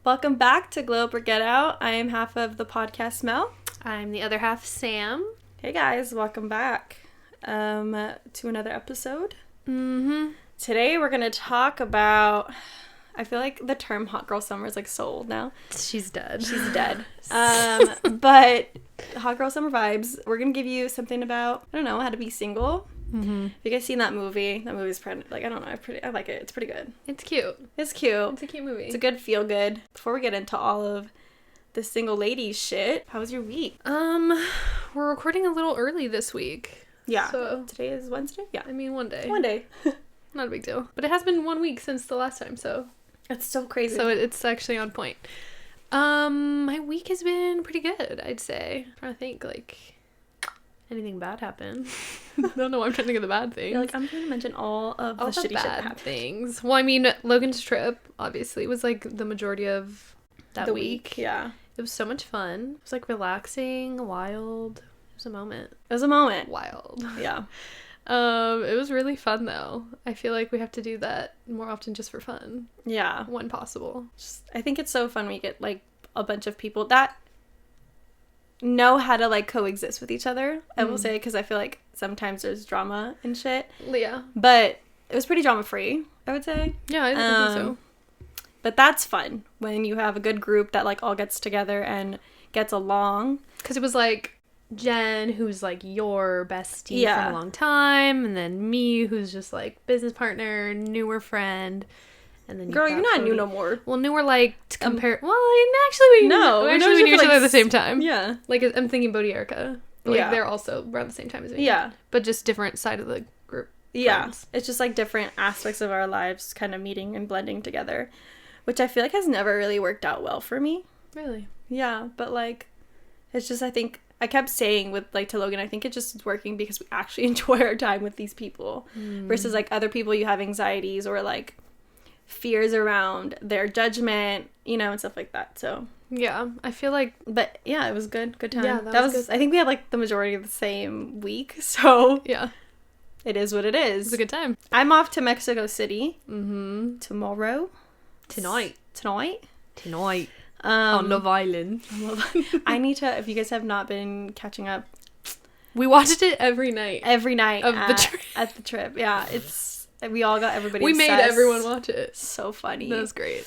Welcome back to Glow Up or Get Out. I am half of the podcast, Mel. I'm the other half, Sam. Hey guys, welcome back to another episode. Today we're going to talk about, I feel like the term hot girl summer is like so old now. She's dead. But hot girl summer vibes. We're going to give you something about, I don't know, how to be single. Mm-hmm. Have you guys seen that movie? That movie's pretty, like, I don't know, I like it. It's pretty good. It's cute. It's cute. It's a cute movie. It's a good feel good. Before we get into all of the single ladies shit, how was your week? We're recording a little early this week. Yeah. So today is Wednesday? Yeah. I mean, one day. Not a big deal. But it has been 1 week since the last time, so. That's so crazy. So it's actually on point. My week has been pretty good, I'd say. I'm trying to think, like, anything bad happened. I don't know why I'm trying to think of the bad things. You're like, I'm trying to mention all of the shitty shit that happened. Things. Well, I mean, Logan's trip, obviously, was, like, the majority of that week. Yeah. It was so much fun. It was, like, relaxing, wild. It was a moment. It was a moment. Wild. Yeah. It was really fun, though. I feel like we have to do that more often just for fun. Yeah. When possible. I think it's so fun when you get, like, a bunch of people that know how to, like, coexist with each other, I will say, because I feel like sometimes there's drama and shit. Yeah. But it was pretty drama-free, I would say. Yeah, I think so. But that's fun when you have a good group that, like, all gets together and gets along. Because it was, like, Jen, who's, like, your bestie for a long time, and then me, who's just, like, business partner, newer friend, and then Girl, you're not new no more. Well, newer, like, to compare... we knew each other at the same time. Yeah. Like, I'm thinking Bodhi Erica. But, like, they're also around the same time as me. Yeah. But just different side of the group. Yeah. Friends. It's just, like, different aspects of our lives kind of meeting and blending together, which I feel like has never really worked out well for me. Really? Yeah, but, like, it's just, I think, I kept saying with, like, to Logan, I think it just is working because we actually enjoy our time with these people versus, like, other people you have anxieties or, like, fears around their judgment, you know, and stuff like that, so. Yeah, I feel like... But, yeah, it was good time. Yeah, that was good. I think we had, like, the majority of the same week, so. Yeah. It is what it is. It was a good time. I'm off to Mexico City. Tomorrow. Tonight. On Love Island. I need to, if you guys have not been catching up. We watched it every night. Of the trip. At the trip. Yeah, we all got everybody We obsessed. made everyone watch it. So funny. That was great.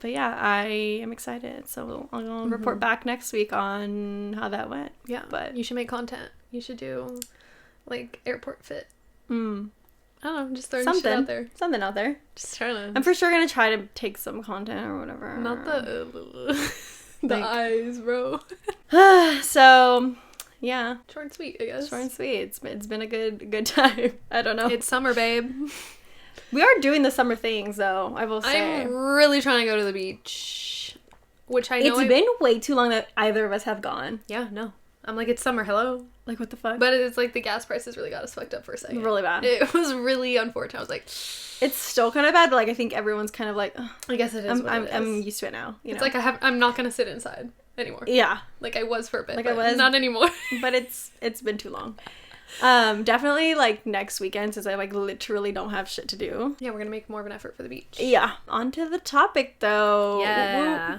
But yeah, I am excited. So I'll report back next week on how that went. Yeah, but you should make content. You should do, like, airport fit. I don't know, just throwing shit out there. Something out there. Just trying to... I'm for sure gonna try to take some content or whatever. Not the... the eyes, bro. So, yeah. Short and sweet, I guess. Short and sweet. It's been a good time. I don't know. It's summer, babe. We are doing the summer things, though, I will say. I'm really trying to go to the beach. Which I know... It's been way too long that either of us have gone. Yeah, no. I'm like, it's summer, hello? Like, what the fuck? But it's like the gas prices really got us fucked up for a second. Really bad. It was really unfortunate. I was like... It's still kind of bad, but, like, I think everyone's kind of like... Ugh. I guess it is I'm used to it now. It's like I'm not going to sit inside anymore. Yeah. Like I was for a bit, like but I was. not anymore. But it's been too long. Definitely, like, next weekend, since I, like, literally don't have shit to do. Yeah, we're going to make more of an effort for the beach. Yeah. On to the topic, though. Yeah.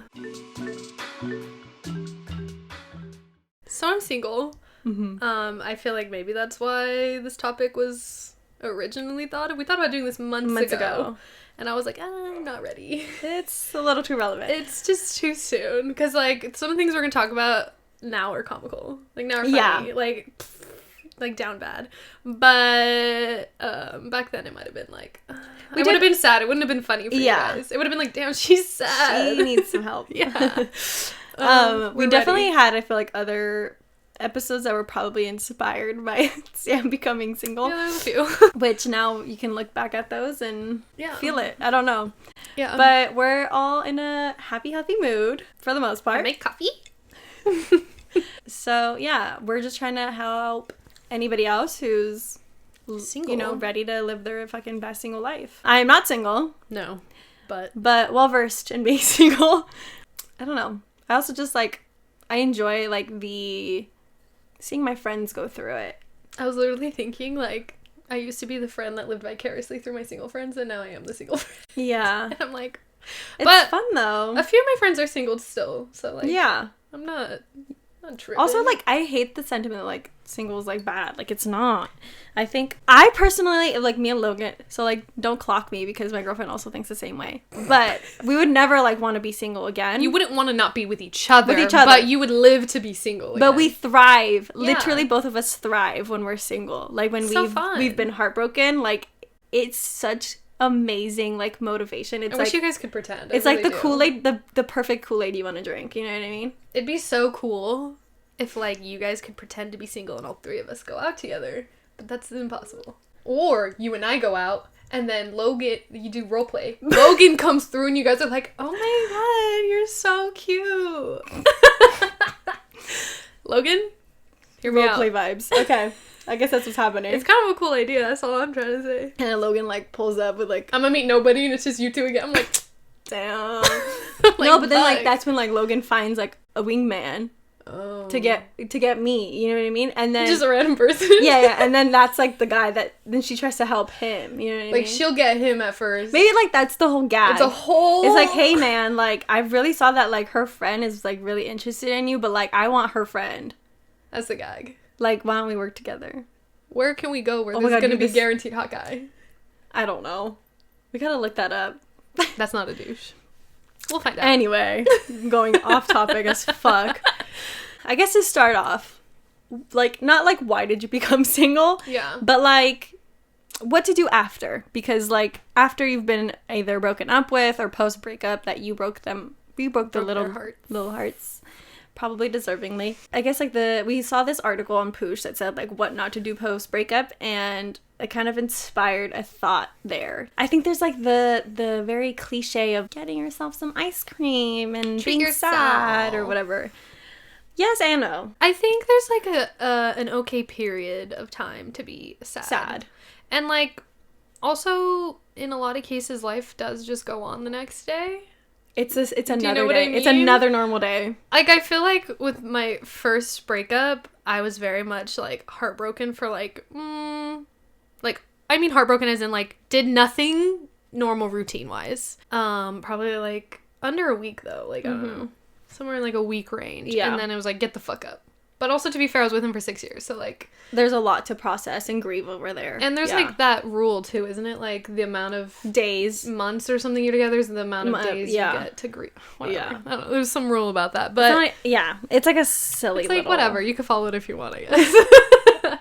So I'm single. I feel like maybe that's why this topic was originally thought of. We thought about doing this months ago. And I was like, I'm not ready. It's a little too relevant. It's just too soon. Because, like, some things we're going to talk about now are comical. Like, now are funny. Yeah. Like, down bad. But back then it might have been, like... it would have been sad. It wouldn't have been funny for you guys. It would have been like, damn, she's sad. She needs some help. Yeah. We definitely had, I feel like, other episodes that were probably inspired by Sam becoming single. Yeah, there's a few. Which now you can look back at those and feel it. I don't know. Yeah. But we're all in a happy, healthy mood for the most part. I make coffee. So, yeah, we're just trying to help anybody else who's single, you know, ready to live their fucking best single life. I am not single. No. But well versed in being single. I don't know. I also just, like, I enjoy, like, seeing my friends go through it. I was literally thinking, like, I used to be the friend that lived vicariously through my single friends, and now I am the single friend. Yeah. And I'm like... It's fun, though. A few of my friends are single still, so, like... Yeah. I'm not tripping. Also, like, I hate the sentiment that, like, single is, like, bad. Like, it's not. I think... I personally, like, me and Logan... So, like, don't clock me because my girlfriend also thinks the same way. But we would never, like, want to be single again. You wouldn't want to not be with each other. But you would live to be single again. But we thrive. Yeah. Literally, both of us thrive when we're single. Like, when we've been heartbroken, like, it's such... amazing, like, motivation. It's I wish you guys could pretend. It's really like the Kool-Aid, the perfect Kool-Aid you want to drink, you know what I mean? It'd be so cool if, like, you guys could pretend to be single and all three of us go out together, but that's impossible. Or you and I go out and then Logan, you do role play. Logan comes through and you guys are like, oh my god, you're so cute. Logan, hear me out. Role play vibes. Okay. I guess that's what's happening. It's kind of a cool idea. That's all I'm trying to say. And then Logan, like, pulls up with, like... I'm gonna meet nobody and it's just you two again. I'm like... Damn. Like, no, but then, like, that's when, like, Logan finds, like, a wingman. Oh. To get me. You know what I mean? And then... Just a random person. Yeah. And then that's, like, the guy that... Then she tries to help him. You know what I mean? Like, she'll get him at first. Maybe, like, that's the whole gag. It's a whole... It's like, hey, man, like, I really saw that, like, her friend is, like, really interested in you, but, like, I want her friend. That's the gag. Like, why don't we work together? Where can we go where there's gonna be guaranteed hot guy? I don't know. We gotta look that up. That's not a douche. We'll find out. Anyway, going off topic as fuck. I guess to start off, like, not like why did you become single? Yeah. But like, what to do after? Because like, after you've been either broken up with or post breakup that you broke their little hearts. Probably deservingly. I guess, like, we saw this article on Poosh that said, like, what not to do post-breakup, and it kind of inspired a thought there. I think there's, like, the very cliche of getting yourself some ice cream and treat being sad or whatever. Yes and no. I think there's, like, an okay period of time to be sad. And, like, also, in a lot of cases, life does just go on the next day. It's another day. I mean? It's another normal day. Like, I feel like with my first breakup, I was very much, like, heartbroken for, like, heartbroken as in, like, did nothing normal routine-wise. Probably, like, under a week, though. Like, I don't know. Somewhere in, like, a week range. Yeah. And then it was like, get the fuck up. But also, to be fair, I was with him for 6 years, so, like... There's a lot to process and grieve over there. And there's, like, that rule, too, isn't it? Like, the amount of... days. Months or something you're together is the amount of days you get to grieve. Whatever. Yeah. I don't know. There's some rule about that, but... It's like a silly It's like, little... whatever. You can follow it if you want, I guess.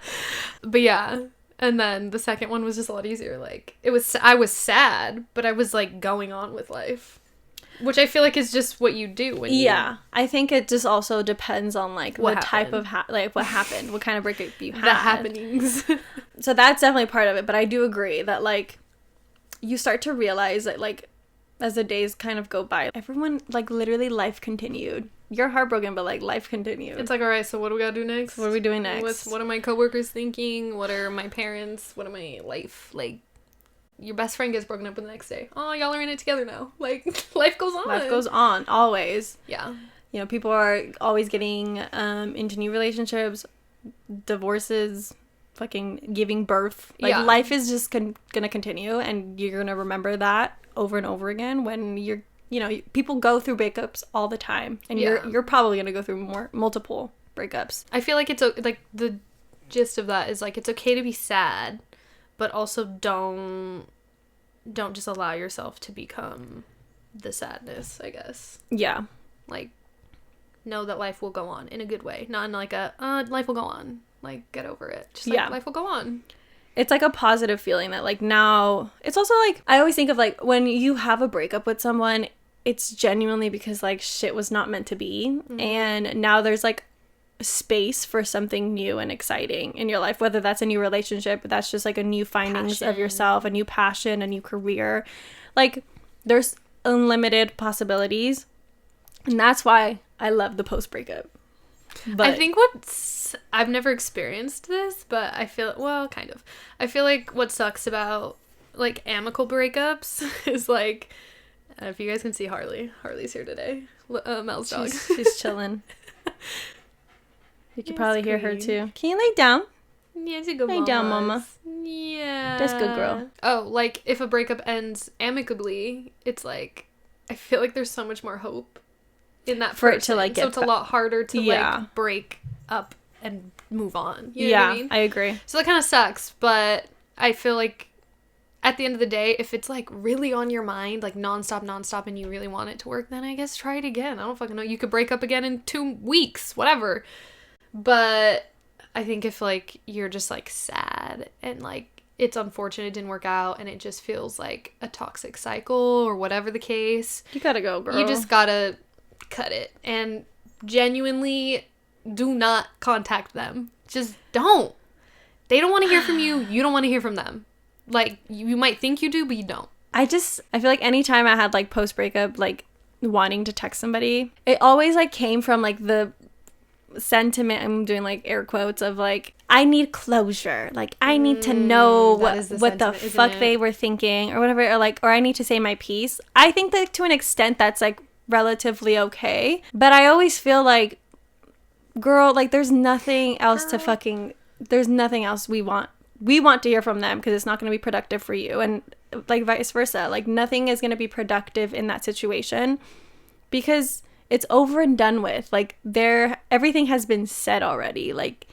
But, yeah. And then the second one was just a lot easier. Like, I was sad, but I was, like, going on with life. Which I feel like is just what you do when you... Yeah. I think it just also depends on, like, what type of... what happened. What kind of breakup you had. The happenings. So that's definitely part of it. But I do agree that, like, you start to realize that, like, as the days kind of go by, everyone, like, literally life continued. You're heartbroken, but, like, life continued. It's like, all right, so what do we gotta do next? What are we doing next? What are my coworkers thinking? What are my parents? What are my life, like... Your best friend gets broken up the next day. Oh, y'all are in it together now. Like, life goes on. Life goes on, always. Yeah. You know, people are always getting into new relationships, divorces, fucking giving birth. Like, life is just gonna continue, and you're gonna remember that over and over again when you're, you know, people go through breakups all the time, and you're probably gonna go through multiple breakups. I feel like it's, like, the gist of that is, like, it's okay to be sad, but also don't just allow yourself to become the sadness, I guess. Yeah. Like, know that life will go on in a good way. Not in, like, life will go on. Like, get over it. Just, like, life will go on. It's, like, a positive feeling that, like, now... It's also, like... I always think of, like, when you have a breakup with someone, it's genuinely because, like, shit was not meant to be. Mm-hmm. And now there's, like, space for something new and exciting in your life, whether that's a new relationship, but that's just like a new findings of yourself, a new passion, a new career. Like, there's unlimited possibilities, and that's why I love the post breakup. But I think I've never experienced this, but I feel, well, kind of, I feel like what sucks about, like, amicable breakups is, like, if you guys can see Harley's here today, Mel's dog. She's chilling. You could probably hear her too. Can you lay down? Yeah, it's a good Lay down, mama. Yeah. That's good, girl. Oh, like, if a breakup ends amicably, it's like, I feel like there's so much more hope in that for person. it to, like, get so it's a lot harder to, yeah. like, break up and move on. You know what I mean? I agree. So that kind of sucks, but I feel like at the end of the day, if it's, like, really on your mind, like, nonstop, and you really want it to work, then I guess try it again. I don't fucking know. You could break up again in 2 weeks, whatever. But I think if, like, you're just, like, sad and, like, it's unfortunate it didn't work out and it just feels like a toxic cycle or whatever the case. You gotta go, girl. You just gotta cut it. And genuinely do not contact them. Just don't. They don't want to hear from you. You don't want to hear from them. Like, you might think you do, but you don't. I feel like anytime I had, like, post-breakup, like, wanting to text somebody, it always, like, came from, like, the sentiment, I'm doing, like, air quotes, of, like, I need closure. Like, I need to know what the fuck they were thinking or whatever, or, like, or I need to say my piece. I think that to an extent that's, like, relatively okay. But I always feel like, girl, like, there's nothing else there's nothing else we want to hear from them because it's not going to be productive for you. And, like, vice versa. Like, nothing is going to be productive in that situation because it's over and done with. Like, everything has been said already. Like,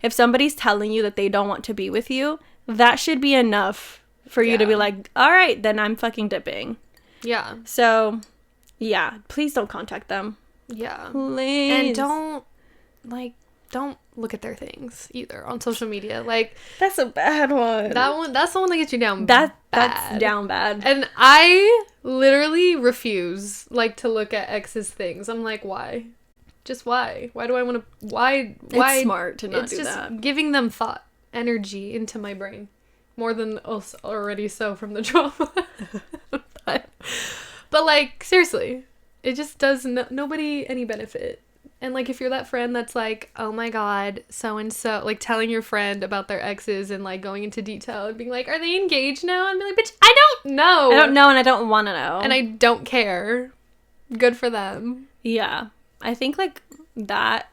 if somebody's telling you that they don't want to be with you, that should be enough for you to be like, all right, then I'm fucking dipping. Yeah. So, yeah, please don't contact them. Yeah. Please. And don't look at their things either on social media. Like, that's a bad one. That's the one that gets you down that's bad. Down bad. And I literally refuse, like, to look at ex's things. I'm like, why? Just why? Why do I want to? Why? It's smart to not it's do just that. Giving them thought, energy into my brain, more than else already so from the trauma. but like, seriously, it just does nobody any benefit. And, like, if you're that friend that's like, oh my god, so-and-so, like, telling your friend about their exes and, like, going into detail and being like, are they engaged now? And be like, bitch, I don't know. I don't know and I don't want to know. And I don't care. Good for them. Yeah. I think, like, that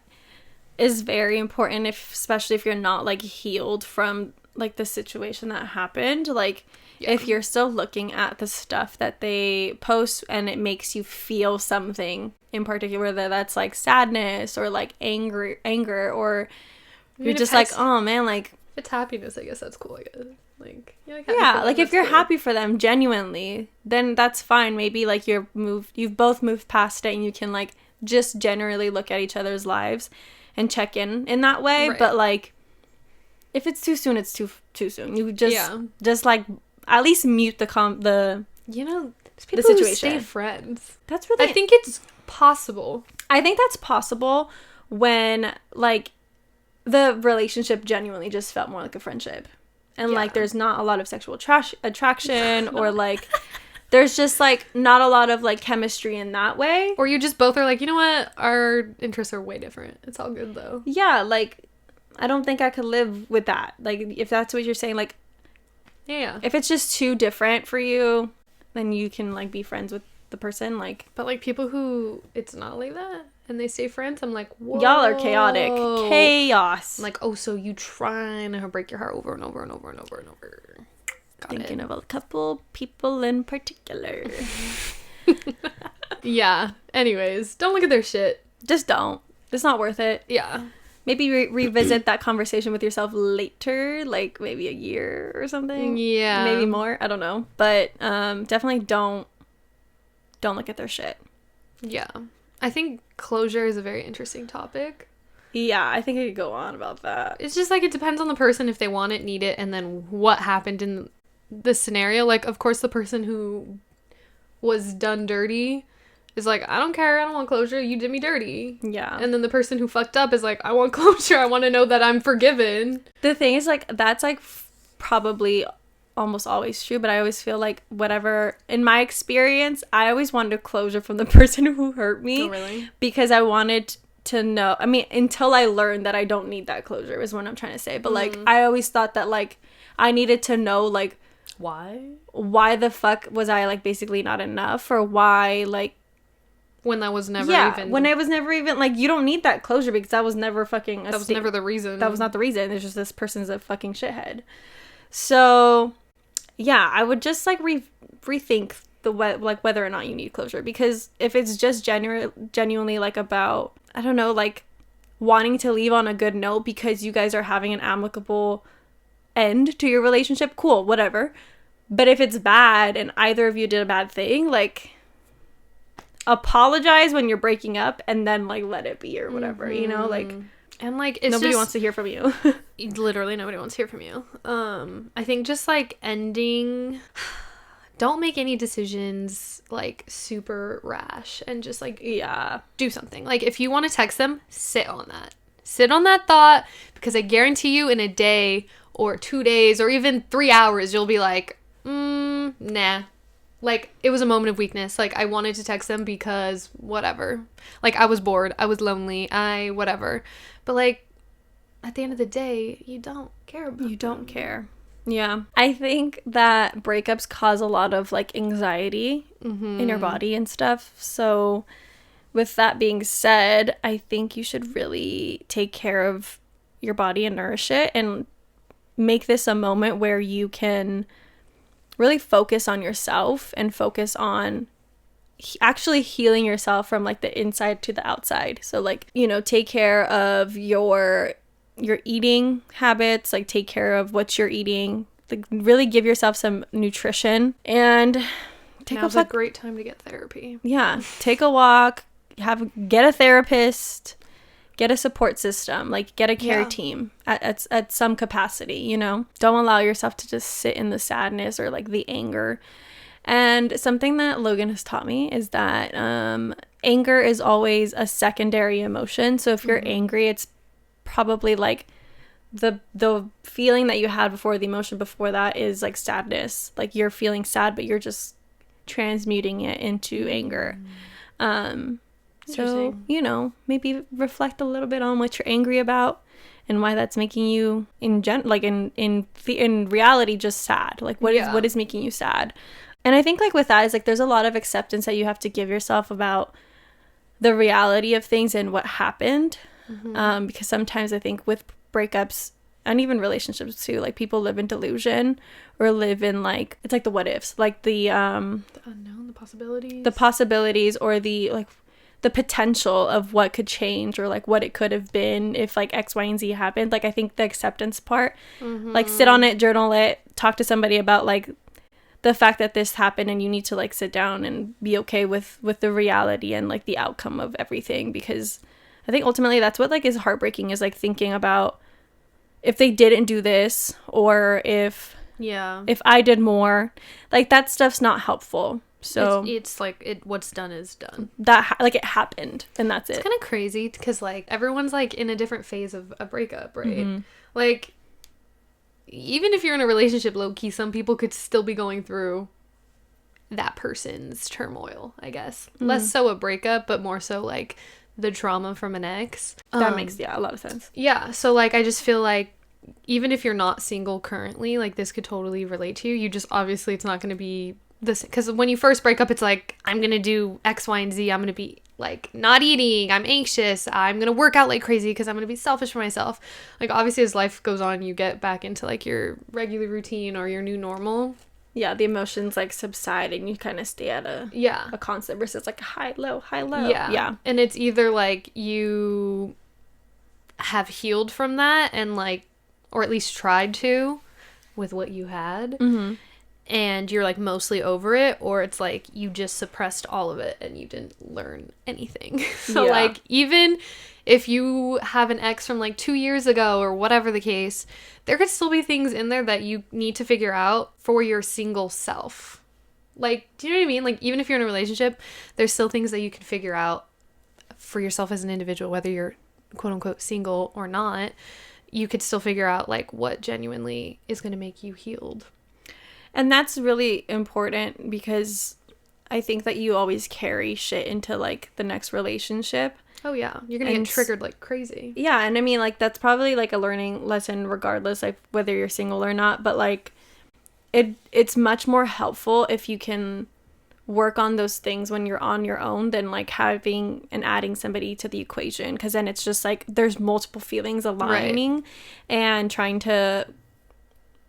is very important, especially if you're not, like, healed from, like, the situation that happened. Like, if you're still looking at the stuff that they post and it makes you feel something in particular, whether that's, like, sadness or, like, anger, or you're just like, oh man, like, if it's happiness, I guess that's cool. I guess, like, like, if you're happy for them genuinely, then that's fine. Maybe, like, you've both moved past it and you can, like, just generally look at each other's lives and check in that way. Right. But, like, if it's too soon, it's too soon. You just like, at least mute the people situation. Who stay friends. That's really, I think it's possible. I think that's possible when, like, the relationship genuinely just felt more like a friendship. And, like, there's not a lot of sexual attraction or, like, there's just, like, not a lot of, like, chemistry in that way. Or you just both are like, you know what? Our interests are way different. It's all good, though. Yeah, like, I don't think I could live with that. Like, if that's what you're saying, like, yeah. If it's just too different for you, then you can, like, be friends with the person, like. But, like, people who it's not like that and they stay friends, I'm like, whoa. Y'all are chaotic. Chaos. I'm like, oh, so you trying to break your heart over and over and over and over and over. Thinking of a couple people in particular. Yeah. Anyways, don't look at their shit. Just don't. It's not worth it. Yeah. Maybe revisit that conversation with yourself later, like maybe a year or something. Yeah. Maybe more. I don't know. But definitely don't look at their shit. Yeah. I think closure is a very interesting topic. Yeah, I think I could go on about that. It's just, like, it depends on the person if they want it, need it, and then what happened in the scenario. Like, of course, the person who was done dirty is like, I don't care, I don't want closure, you did me dirty. Yeah. And then the person who fucked up is like, I want closure, I want to know that I'm forgiven. The thing is, like, that's, like, probably almost always true, but I always feel like whatever, in my experience, I always wanted closure from the person who hurt me. Oh, really? Because I wanted to know, I mean, until I learned that I don't need that closure is what I'm trying to say. But, like, I always thought that, like, I needed to know, like, why the fuck was I, like, basically not enough, or why, like, When that was never when it was never even, like, you don't need that closure because that was never fucking that was never the reason. That was not the reason. It's just this person's a fucking shithead. So, yeah, I would just, like, rethink whether or not you need closure. Because if it's just genuinely, like, about, I don't know, like, wanting to leave on a good note because you guys are having an amicable end to your relationship, cool, whatever. But if it's bad and either of you did a bad thing, like, apologize when you're breaking up and then, like, let it be or whatever, you know, like, and, like, it's nobody wants to hear from you. Literally nobody wants to hear from you. I think just, like, ending, don't make any decisions, like, super rash and just, like, do something. Like, if you want to text them, sit on that thought, because I guarantee you in a day or 2 days or even 3 hours you'll be like, nah. Like, it was a moment of weakness. Like, I wanted to text them because whatever. Like, I was bored. I was lonely. Whatever. But, like, at the end of the day, you don't care about You don't care. Yeah. I think that breakups cause a lot of, like, anxiety in your body and stuff. So, with that being said, I think you should really take care of your body and nourish it and make this a moment where you can really focus on yourself and focus on actually healing yourself from, like, the inside to the outside. So, like, you know, take care of your eating habits, like, take care of what you're eating, like, really give yourself some nutrition, and Now's a great time to get therapy. Yeah, take a walk, get a therapist, get a support system, like, get a care team at some capacity, you know? Don't allow yourself to just sit in the sadness or, like, the anger. And something that Logan has taught me is that anger is always a secondary emotion. So if you're angry, it's probably, like, the feeling that you had before, the emotion before that is, like, sadness. Like, you're feeling sad, but you're just transmuting it into anger. So, you know, maybe reflect a little bit on what you're angry about and why that's making you in reality just sad. Like, what is making you sad? And I think, like, with that is, like, there's a lot of acceptance that you have to give yourself about the reality of things and what happened. Because sometimes I think with breakups and even relationships too, like, people live in delusion or live in, like, it's like the what ifs, like the unknown, the possibilities or the, like, the potential of what could change or, like, what it could have been if, like, X, Y, and Z happened. Like, I think the acceptance part, like, sit on it, journal it, talk to somebody about, like, the fact that this happened, and you need to, like, sit down and be okay with the reality and, like, the outcome of everything. Because I think ultimately that's what, like, is heartbreaking, is, like, thinking about if they didn't do this or if I did more, like, that stuff's not helpful. So it's like, what's done is done. That like, it happened and that's it. It's kind of crazy because, like, everyone's, like, in a different phase of a breakup, right? Like, even if you're in a relationship, low-key, some people could still be going through that person's turmoil, I guess. Less so a breakup, but more so, like, the trauma from an ex. That makes a lot of sense. Yeah, so, like, I just feel like even if you're not single currently, like, this could totally relate to you. You just, obviously, it's not going to be this, because when you first break up, it's like, I'm gonna do X, Y, and Z. I'm gonna be, like, not eating, I'm anxious, I'm gonna work out like crazy because I'm gonna be selfish for myself. Like, obviously, as life goes on, you get back into, like, your regular routine or your new normal. Yeah, the emotions, like, subside and you kind of stay at a constant versus, like, high low. Yeah, and it's either, like, you have healed from that and, like, or at least tried to with what you had, and you're, like, mostly over it, or it's like you just suppressed all of it and you didn't learn anything. So like, even if you have an ex from, like, 2 years ago or whatever the case, there could still be things in there that you need to figure out for your single self. Like, do you know what I mean? Like, even if you're in a relationship, there's still things that you can figure out for yourself as an individual, whether you're quote unquote single or not. You could still figure out, like, what genuinely is going to make you healed. And that's really important because I think that you always carry shit into, like, the next relationship. Oh, yeah. You're going to get triggered like crazy. Yeah. And I mean, like, that's probably, like, a learning lesson regardless, like, whether you're single or not. But, like, it's much more helpful if you can work on those things when you're on your own than like having and adding somebody to the equation, because then it's just like there's multiple feelings aligning and trying to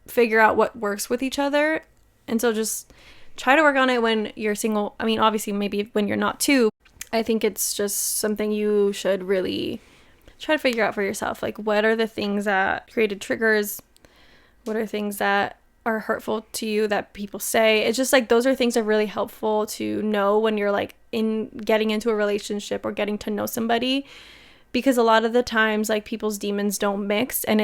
figure out what works with each other. And so just try to work on it when you're single. I mean, obviously maybe when you're not too. I think it's just something you should really try to figure out for yourself. Like, what are the things that created triggers? What are things that are hurtful to you that people say? It's just like those are things that are really helpful to know when you're like in getting into a relationship or getting to know somebody, because a lot of the times like people's demons don't mix, and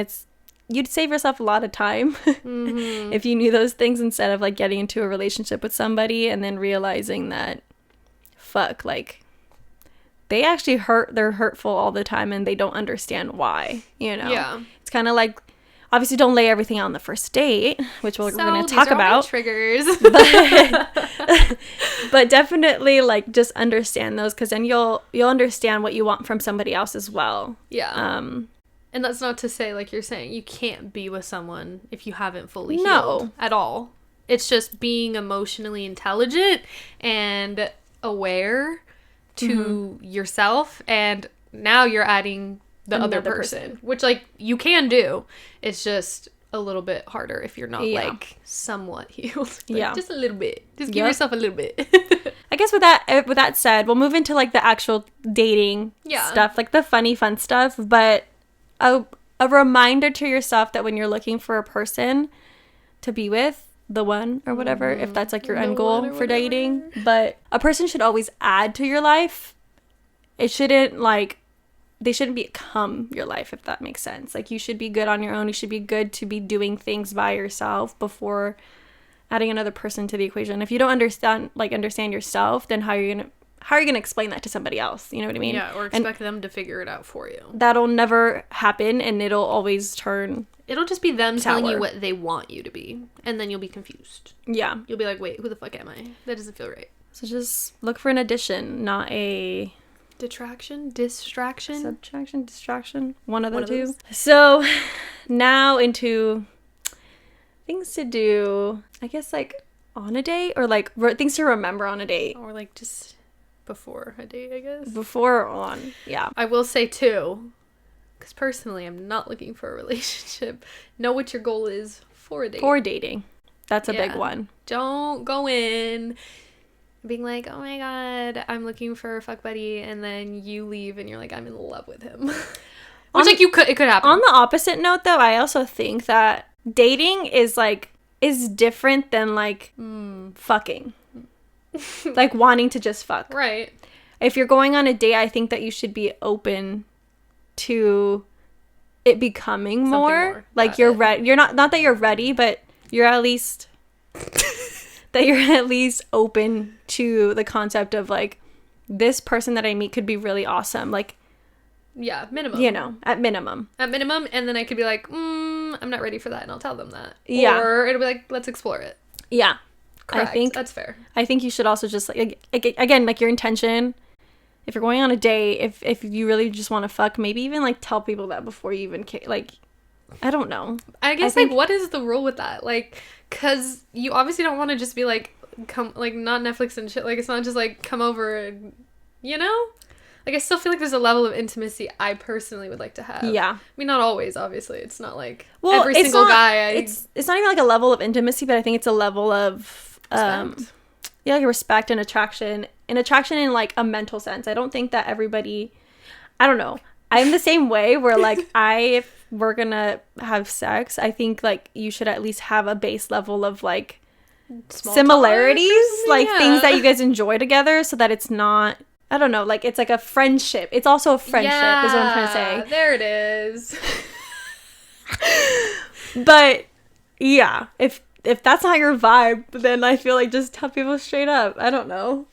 you'd save yourself a lot of time if you knew those things, instead of like getting into a relationship with somebody and then realizing that fuck, like they actually they're hurtful all the time and they don't understand why, you know? Yeah. It's kind of like, obviously don't lay everything out on the first date, which we're going to talk about. Triggers. But definitely like just understand those, because then you'll understand what you want from somebody else as well. Yeah. And that's not to say, like you're saying, you can't be with someone if you haven't fully healed at all. It's just being emotionally intelligent and aware to yourself, and now you're adding the other person, which like you can do. It's just a little bit harder if you're not like somewhat healed. Like, just a little bit. Just give yourself a little bit. I guess with that said, we'll move into like the actual dating stuff, like the funny fun stuff, but a reminder to yourself that when you're looking for a person to be with, the one or whatever, if that's like your end goal for dating, but a person should always add to your life. It shouldn't like, they shouldn't become your life, if that makes sense. Like, you should be good on your own. You should be good to be doing things by yourself before adding another person to the equation. If you don't understand yourself, then how are you gonna explain that to somebody else? You know what I mean? Yeah, or expect them to figure it out for you. That'll never happen, and it'll always turn. It'll just be them telling you what they want you to be, and then you'll be confused. Yeah. You'll be like, wait, who the fuck am I? That doesn't feel right. So just look for an addition, not a... Distraction? Subtraction? Distraction? One of the two. So now into things to do, I guess, like on a date, or like things to remember on a date. Or like just before a date, I guess. Before or on, yeah. I will say too, because personally I'm not looking for a relationship. Know what your goal is for a date. For dating. That's a big one. Don't go in being like, oh my god, I'm looking for a fuck buddy, and then you leave and you're like, I'm in love with him. Which like it could happen. On the opposite note though, I also think that dating is different than like fucking. Like wanting to just fuck. Right. If you're going on a date, I think that you should be open to it becoming more. Like you're ready. You're not that you're ready, but you're at least that you're at least open to the concept of like, this person that I meet could be really awesome. Like, yeah, minimum. You know, at minimum. At minimum, and then I could be like, I'm not ready for that, and I'll tell them that. Yeah. Or it'll be like, let's explore it. Yeah. Correct. I think that's fair. I think you should also just like, again, like your intention. If you're going on a date, if you really just want to fuck, maybe even like tell people that before you even like, I don't know. I guess like what is the rule with that? Like, cause you obviously don't want to just be like, come, like not Netflix and shit. Like it's not just like come over and, you know. Like I still feel like there's a level of intimacy I personally would like to have. Yeah. I mean, not always, obviously. It's not like every single guy. It's not even like a level of intimacy, but I think it's a level of like respect and attraction. And attraction in like a mental sense. I don't think that everybody, I don't know. I'm the same way where like if we're gonna have sex, I think like you should at least have a base level of like similarities, like things that you guys enjoy together, so that it's not, I don't know, like it's like a friendship. It's also a friendship is what I'm trying to say. There it is. But yeah, if that's not your vibe, then I feel like just tell people straight up. I don't know.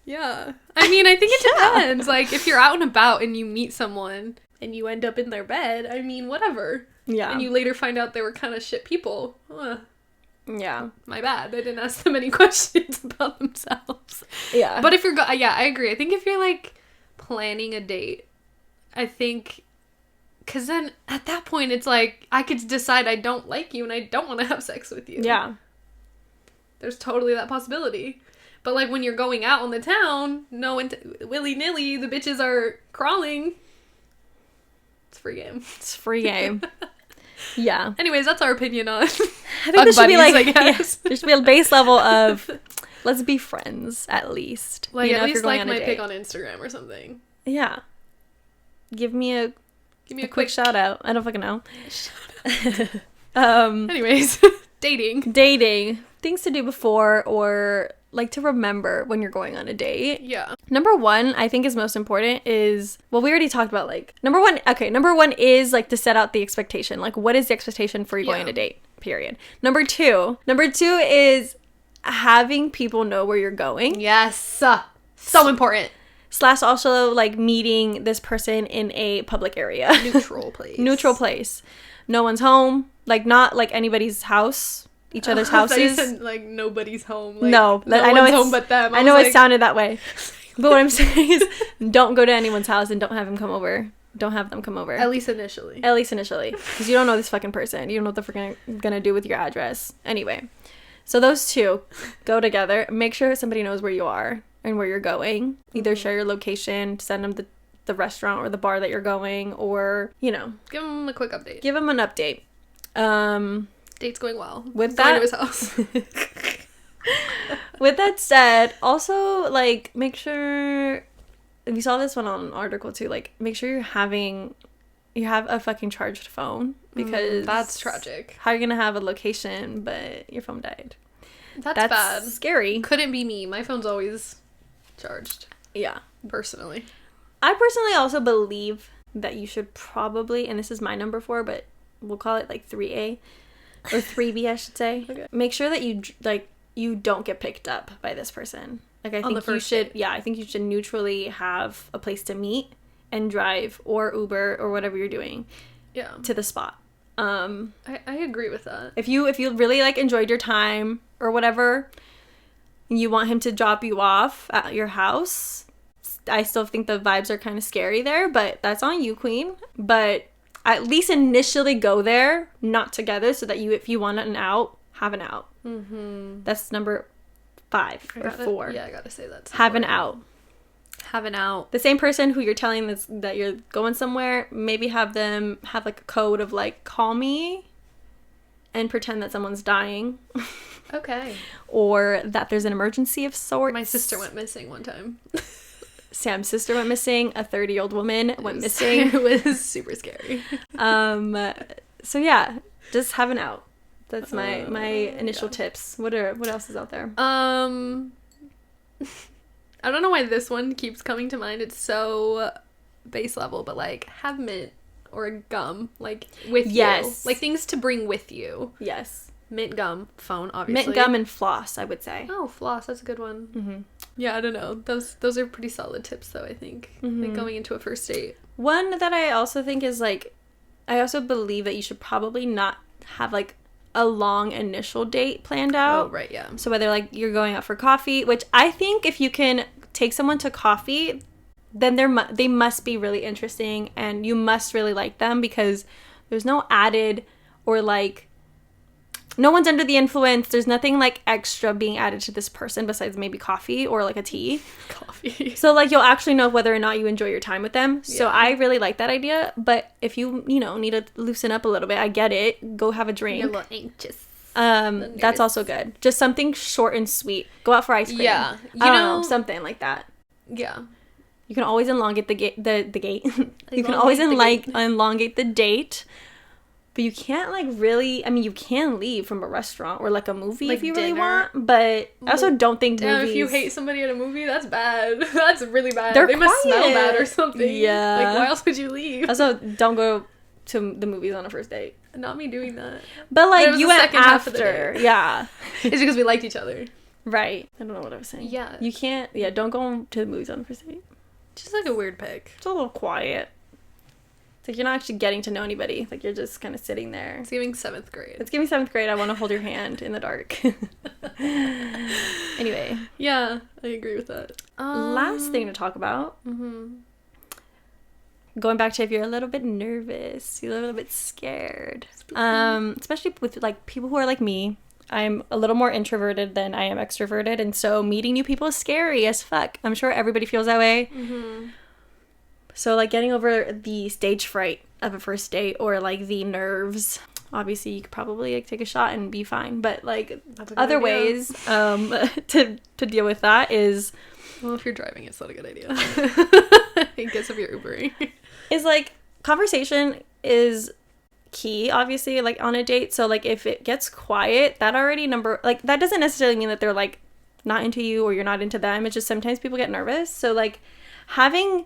Yeah. I mean, I think it depends. Like, if you're out and about and you meet someone and you end up in their bed, I mean, whatever. Yeah. And you later find out they were kind of shit people. Yeah. My bad. I didn't ask them any questions about themselves. Yeah. But if you're... yeah, I agree. I think if you're, like, planning a date, I think... Because then, at that point, it's like, I could decide I don't like you and I don't want to have sex with you. Yeah. There's totally that possibility. But, like, when you're going out on the town, willy-nilly, the bitches are crawling. It's free game. It's free game. Yeah. Anyways, that's our opinion on I think there should be, like, I guess. there should be a base level of, let's be friends, at least. Like, you know, at least like my date. pic on Instagram or something. Yeah. Give me a quick shout out. I don't fucking know. Anyways, dating. Things to do before or like to remember when you're going on a date. Yeah. Number one, I think is most important is, well, we already talked about like, number one is like to set out the expectation. Like, what is the expectation for you going on a date? Period. Number two is having people know where you're going. Yes. So important. / also like meeting this person in a public area. Neutral place. No one's home. Like, not like anybody's house. Each other's houses. Said, like, nobody's home. Like, no I know it's home but them. I know it sounded that way. But what I'm saying is, don't go to anyone's house and don't have them come over. Don't have them come over. At least initially. Because you don't know this fucking person. You don't know what they're gonna do with your address. Anyway. So those two go together. Make sure somebody knows where you are and where you're going. Either share your location, send them the restaurant or the bar that you're going, or, you know. Give them a quick update. Give them an update. Date's going well. With going that, to his house. With that said, also, like, make sure, we saw this one on an article too, like, make sure you have a fucking charged phone, because that's tragic. How are you gonna have a location but your phone died? That's bad. Scary. Couldn't be me. My phone's always charged. Yeah. Personally. I personally also believe that you should probably, and this is my number 4, but we'll call it like 3A or 3B, I should say. Okay. Make sure that you don't get picked up by this person. Like, I think you should, I think you should neutrally have a place to meet and drive or Uber or whatever you're doing. Yeah. To the spot. I agree with that. If you really like enjoyed your time or whatever, you want him to drop you off at your house, I still think the vibes are kind of scary there, but that's on you, queen. But at least initially go there, not together, so that if you want an out, have an out. Mm-hmm. That's number 5 or 4. Yeah, I gotta say that. Have an out. Have an out. The same person who you're telling that you're going somewhere, maybe have them have like a code of like, call me and pretend that someone's dying. Okay. Or that there's an emergency of sorts. My sister went missing one time. Sam's sister went missing. A 30-year-old woman went missing. It was super scary. So yeah, just have an out. That's my initial tips. What else is out there? I don't know why this one keeps coming to mind. It's so base level, but like, have mint or gum, like, with you. Like, things to bring with you. Yes. Mint, gum, phone, obviously. Mint, gum, and floss, I would say. Oh, floss, that's a good one. Mm-hmm. Yeah, I don't know. Those are pretty solid tips, though, I think. Mm-hmm. Like, going into a first date. One that I also think is, like, I also believe that you should probably not have, like, a long initial date planned out. Oh, right, yeah. So whether, like, you're going out for coffee, which I think if you can take someone to coffee, then they must be really interesting and you must really like them, because there's no added or, like, no one's under the influence. There's nothing, like, extra being added to this person besides maybe coffee or, like, a tea. Coffee. So, like, you'll actually know whether or not you enjoy your time with them. So I really like that idea. But if you need to loosen up a little bit, I get it. Go have a drink. You're a little anxious. That's also good. Just something short and sweet. Go out for ice cream. Yeah. You know, something like that. Yeah. You can always elongate the gate. You can always elongate the date. But you can't, like, really... I mean, you can leave from a restaurant or, like, a movie, like, if you really want. But I also don't think movies... if you hate somebody at a movie, that's bad. That's really bad. They must smell bad or something. Yeah. Like, why else would you leave? Also, don't go to the movies on a first date. Not me doing that. But, like, you went after. Yeah. It's because we liked each other. Right. I don't know what I was saying. Yeah. You can't... Yeah, don't go to the movies on a first date. Just, like, a weird pick. It's a little quiet. It's like you're not actually getting to know anybody. Like, you're just kind of sitting there. It's giving 7th grade. It's giving 7th grade. I want to hold your hand in the dark. Anyway. Yeah, I agree with that. Last thing to talk about. Mm-hmm. Going back to if you're a little bit nervous, you're a little bit scared. Especially with, like, people who are like me, I'm a little more introverted than I am extroverted, and so meeting new people is scary as fuck. I'm sure everybody feels that way. So, like, getting over the stage fright of a first date, or, like, the nerves. Obviously, you could probably, like, take a shot and be fine. But, like, other ways to deal with that is... Well, if you're driving, it's not a good idea. I guess if you're Ubering. Is, like, conversation is key, obviously, like, on a date. So, like, if it gets quiet, that already like, that doesn't necessarily mean that they're, like, not into you or you're not into them. It's just sometimes people get nervous. So, like, I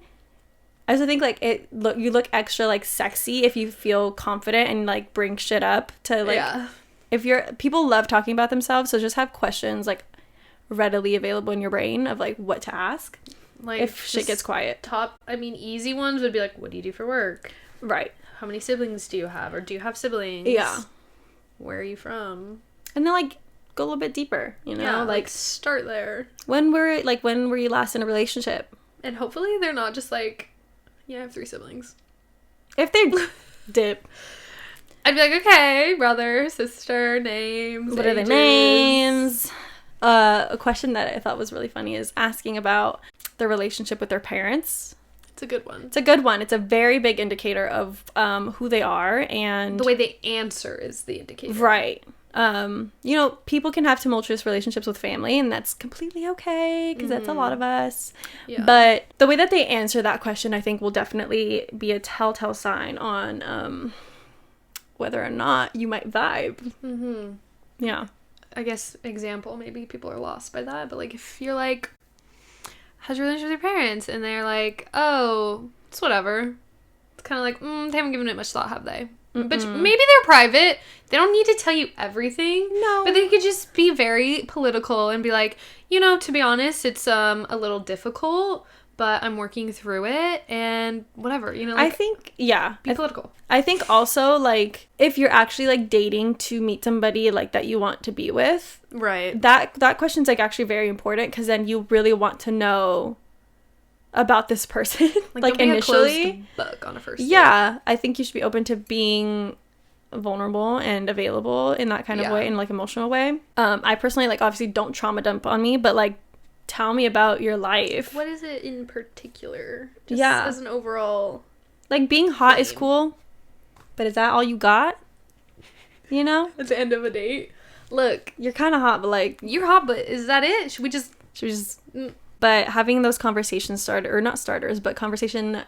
also think, like, you look extra, like, sexy if you feel confident and, like, bring shit up to, like, people love talking about themselves, so just have questions, like, readily available in your brain of, like, what to ask, like, if shit gets quiet. Easy ones would be, like, what do you do for work? Right. How many siblings do you have? Or do you have siblings? Yeah. Where are you from? And then, like, go a little bit deeper, you know? Yeah, like, start there. When were you last in a relationship? And hopefully they're not just, like... Yeah, I have 3 siblings. If they dip, I'd be like, okay, brother, sister, names. What are their names? A question that I thought was really funny is asking about their relationship with their parents. It's a good one. It's a good one. It's a very big indicator of who they are, and... The way they answer is the indicator. Right. You know, people can have tumultuous relationships with family, and that's completely okay, because that's a lot of us. Yeah. But the way that they answer that question, I think, will definitely be a telltale sign on whether or not you might vibe. Yeah. I guess, example, maybe people are lost by that, but, like, if you're, like, how's your relationship with your parents? And they're like, oh, it's whatever. It's kind of like, they haven't given it much thought, have they? But maybe they're private. They don't need to tell you everything. No. But they could just be very political and be like, you know, to be honest, it's a little difficult, but I'm working through it and whatever, you know. Like, I think, yeah. Be political. I think also, like, if you're actually, like, dating to meet somebody, like, that you want to be with. Right. That question's, like, actually very important, because then you really want to know about this person, like initially. A closed book on a first date. Yeah, I think you should be open to being vulnerable and available in that kind of way, in, like, emotional way. I personally, like, obviously don't trauma dump on me, but, like, tell me about your life. What is it in particular? Just as an overall, like, being hot is cool, but is that all you got? You know, at the end of a date. Look, you're kind of hot, but, like, you're hot, but is that it? Should we just But having those conversation conversation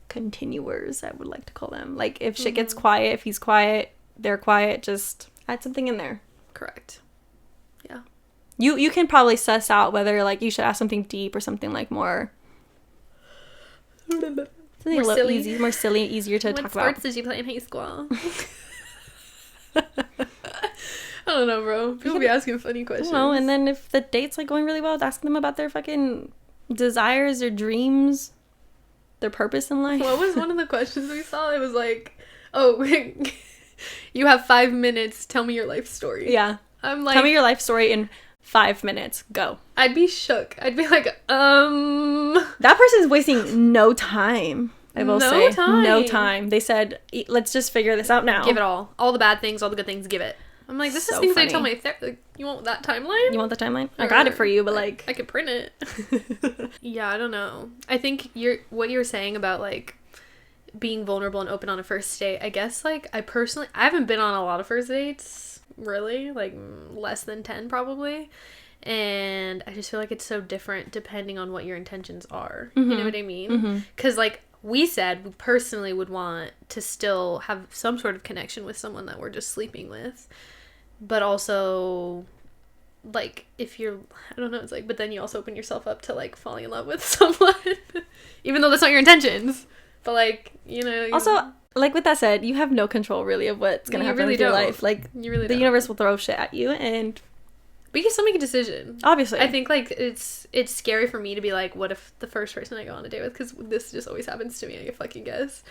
continuers, I would like to call them. Like, if shit gets quiet, if he's quiet, they're quiet, just add something in there. Correct. Yeah. You can probably suss out whether, like, you should ask something deep or something, like, more silly. More silly, easier to talk about. What sports did you play in high school? I don't know, bro. People be asking funny questions. No, and then if the date's, like, going really well, ask them about their fucking desires, their dreams, their purpose in life. What was one of the questions we saw? It was like, oh, you have 5 minutes. Tell me your life story. Yeah. I'm like... Tell me your life story in 5 minutes. Go. I'd be shook. I'd be like, That person's wasting no time. I will say. No time. They said, let's just figure this out now. Give it all. All the bad things, all the good things, give it. I'm like, this is things I tell my therapist. Like, you want that timeline? You want the timeline? I got it for you, but, like... I could print it. Yeah, I don't know. I think what you're saying about, like, being vulnerable and open on a first date, I guess, like, I haven't been on a lot of first dates, really. Like, less than 10, probably. And I just feel like it's so different depending on what your intentions are. You know what I mean? Because, like, we said we personally would want to still have some sort of connection with someone that we're just sleeping with. But also, like, if you're, I don't know, it's like, but then you also open yourself up to, like, falling in love with someone. Even though that's not your intentions. But, like, you know. Also, like, with that said, you have no control, really, of what's going to happen with your life. Like, the universe will throw shit at you, and... But you can still make a decision. Obviously. I think, like, it's scary for me to be like, what if the first person I go on a date with, because this just always happens to me, I fucking guess.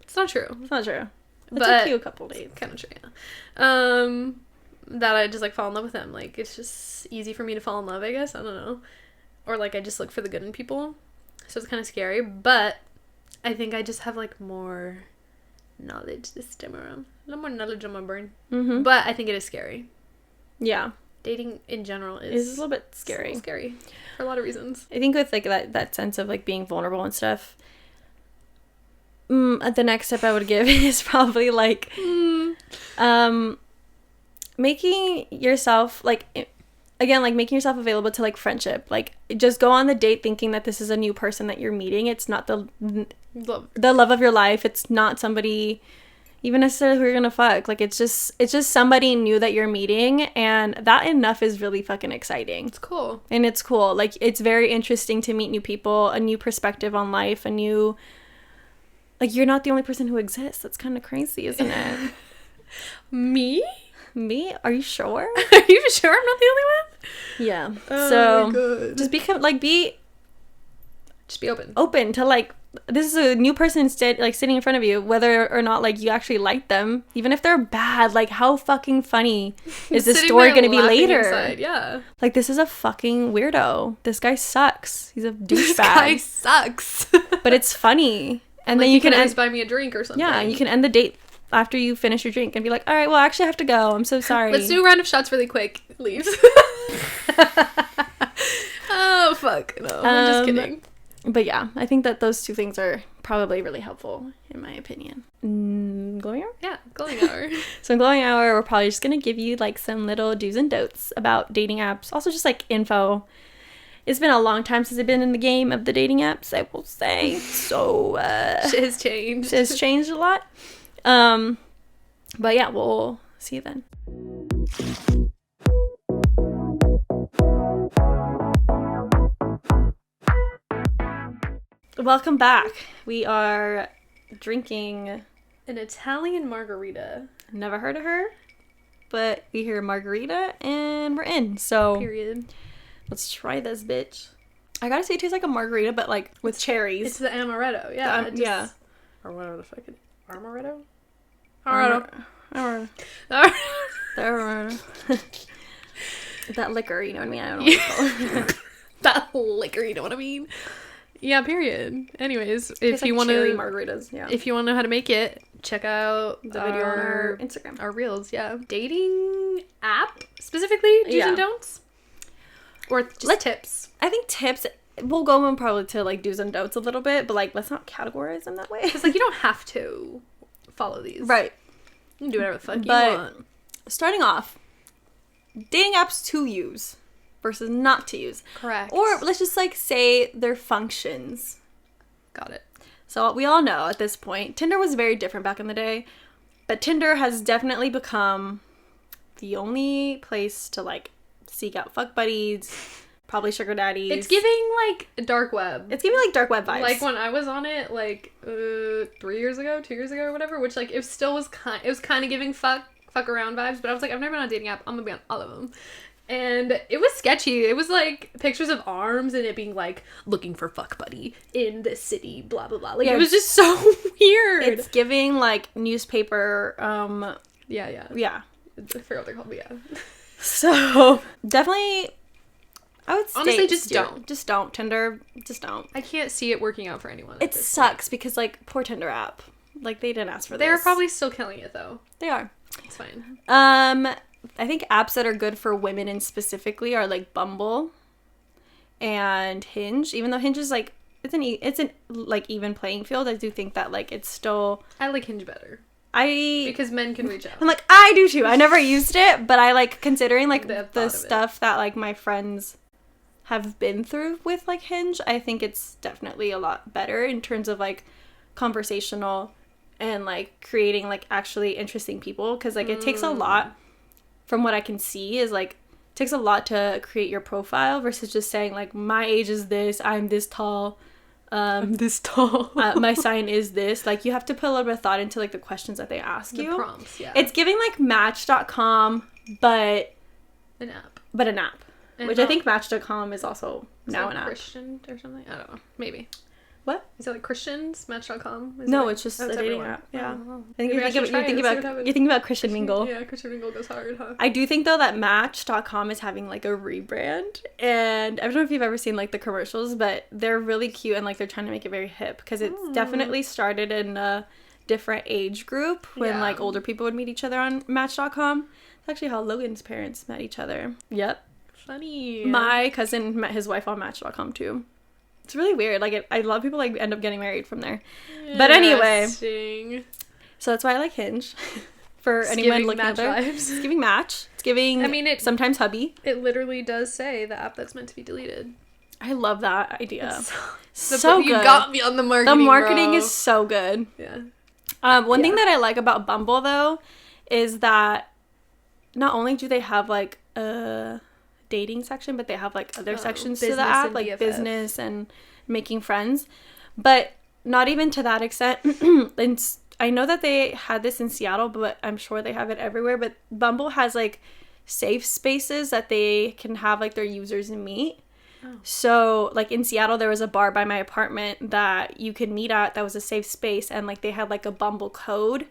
It's not true. It's not true. It but took you a couple dates. Kind of true, yeah. That I just, like, fall in love with them. Like, it's just easy for me to fall in love, I guess. I don't know. Or, like, I just look for the good in people. So it's kind of scary. But I think I just have, like, more knowledge this time around. A little more knowledge on my brain. But I think it is scary. Yeah. Dating in general is a little bit scary. Scary for a lot of reasons. I think with like that sense of like being vulnerable and stuff, the next step I would give is probably like making yourself like, again, like making yourself available to like friendship. Like just go on the date thinking that this is a new person that you're meeting. It's not the love of your life. It's not somebody even necessarily who you're gonna fuck. Like it's just somebody new that you're meeting, and that enough is really fucking exciting. It's cool. And it's cool. Like it's very interesting to meet new people, a new perspective on life, a new, like you're not the only person who exists. That's kind of crazy, isn't it? Me? Are you sure? Are you sure I'm not the only one? Yeah. Oh so my God. just be open to like, this is a new person like sitting in front of you, whether or not like you actually like them, even if they're bad. Like how fucking funny is this story gonna be later? Inside, yeah. Like this is a fucking weirdo. This guy sucks. He's a douchebag. This guy sucks. But it's funny. And like then you can always buy me a drink or something. Yeah, you can end the date after you finish your drink and be like, all right, well, I actually have to go. I'm so sorry. Let's do a round of shots really quick. Leaves. Oh, fuck. No, I'm just kidding. But yeah, I think that those two things are probably really helpful, in my opinion. Glowing hour? Yeah, glowing hour. So in glowing hour, we're probably just going to give you like some little do's and don'ts about dating apps. Also just like info. It's been a long time since I've been in the game of the dating apps, I will say. So, shit has changed. It has changed a lot. But yeah, we'll see you then. Welcome back. We are drinking an Italian margarita. Never heard of her, but we hear margarita and we're in. So period. Let's try this bitch. I gotta say it tastes like a margarita, but like with cherries. It's the amaretto, yeah. Yeah. Or whatever the fuck it is. Amaretto? That liquor, you know what I mean? I don't know what it's called. That liquor, you know what I mean? Yeah, period. Anyways, if you want to margaritas, yeah. If you want to know how to make it, check out the video on our Instagram. Our reels, yeah. Dating app specifically, do's and don'ts? Or just tips? I think tips. We'll go on probably to like do's and don'ts a little bit, but like let's not categorize them that way. Because like you don't have to follow these. Right. You can do whatever the fuck you want. Starting off, dating apps to use versus not to use. Correct. Or let's just like say their functions. Got it. So we all know at this point, Tinder was very different back in the day, but Tinder has definitely become the only place to like seek out fuck buddies, probably sugar daddies. It's giving like dark web. It's giving like dark web vibes. Like when I was on it like 2 years ago or whatever, which like it still was kind of giving fuck around vibes, but I was like, I've never been on a dating app. I'm gonna be on all of them. And it was sketchy. It was like pictures of arms and it being like looking for fuck buddy in this city, blah blah blah. Like it was just so weird. It's giving like newspaper. Yeah. I forgot what they're called, but yeah. So definitely, I would say honestly just don't Tinder. Just don't. I can't see it working out for anyone. It sucks because like poor Tinder app. Like they didn't ask for this. They're probably still killing it though. They are. It's fine. I think apps that are good for women and specifically are like Bumble and Hinge. Even though Hinge is like it's an like even playing field, I do think that like it's still. I like Hinge better. Because men can reach out. I'm like, I do too. I never used it, but I like considering like the stuff that like my friends have been through with like Hinge. I think it's definitely a lot better in terms of like conversational and like creating like actually interesting people, because like it takes a lot. From what I can see is like it takes a lot to create your profile versus just saying like my age is this, I'm this tall, I'm this tall, my sign is this. Like you have to put a little bit of thought into like the questions that they ask you. The prompts, yeah. It's giving like Match.com, but an app, and which I think Match.com is also now an app. Christian or something. I don't know. Maybe. What? Is it like Christians? Match.com? No, it's just a dating app. Yeah. Oh. I think you think about Christian Mingle. Yeah, Christian Mingle goes hard, huh? I do think though that Match.com is having like a rebrand, and I don't know if you've ever seen like the commercials, but they're really cute and like they're trying to make it very hip because it's definitely started in a different age group when like older people would meet each other on Match.com. actually how Logan's parents met each other. Yep. Funny. My cousin met his wife on Match.com too. It's really weird. Like, I love people, like, end up getting married from there. But anyway. So that's why I like Hinge. For it's anyone looking at vibes. It's giving Match. It's giving, sometimes hubby. It literally does say the app that's meant to be deleted. I love that idea. So good. You got me on the marketing, The marketing is so good. Yeah. One thing that I like about Bumble, though, is that not only do they have, like, a dating section, but they have, like, other sections to the app, like BFF. Business and making friends. But not even to that extent. And I know that they had this in Seattle, but I'm sure they have it everywhere. But Bumble has, like, safe spaces that they can have, like, their users meet. Oh. So, like, in Seattle, there was a bar by my apartment that you could meet at that was a safe space. And, like, they had, like, a Bumble code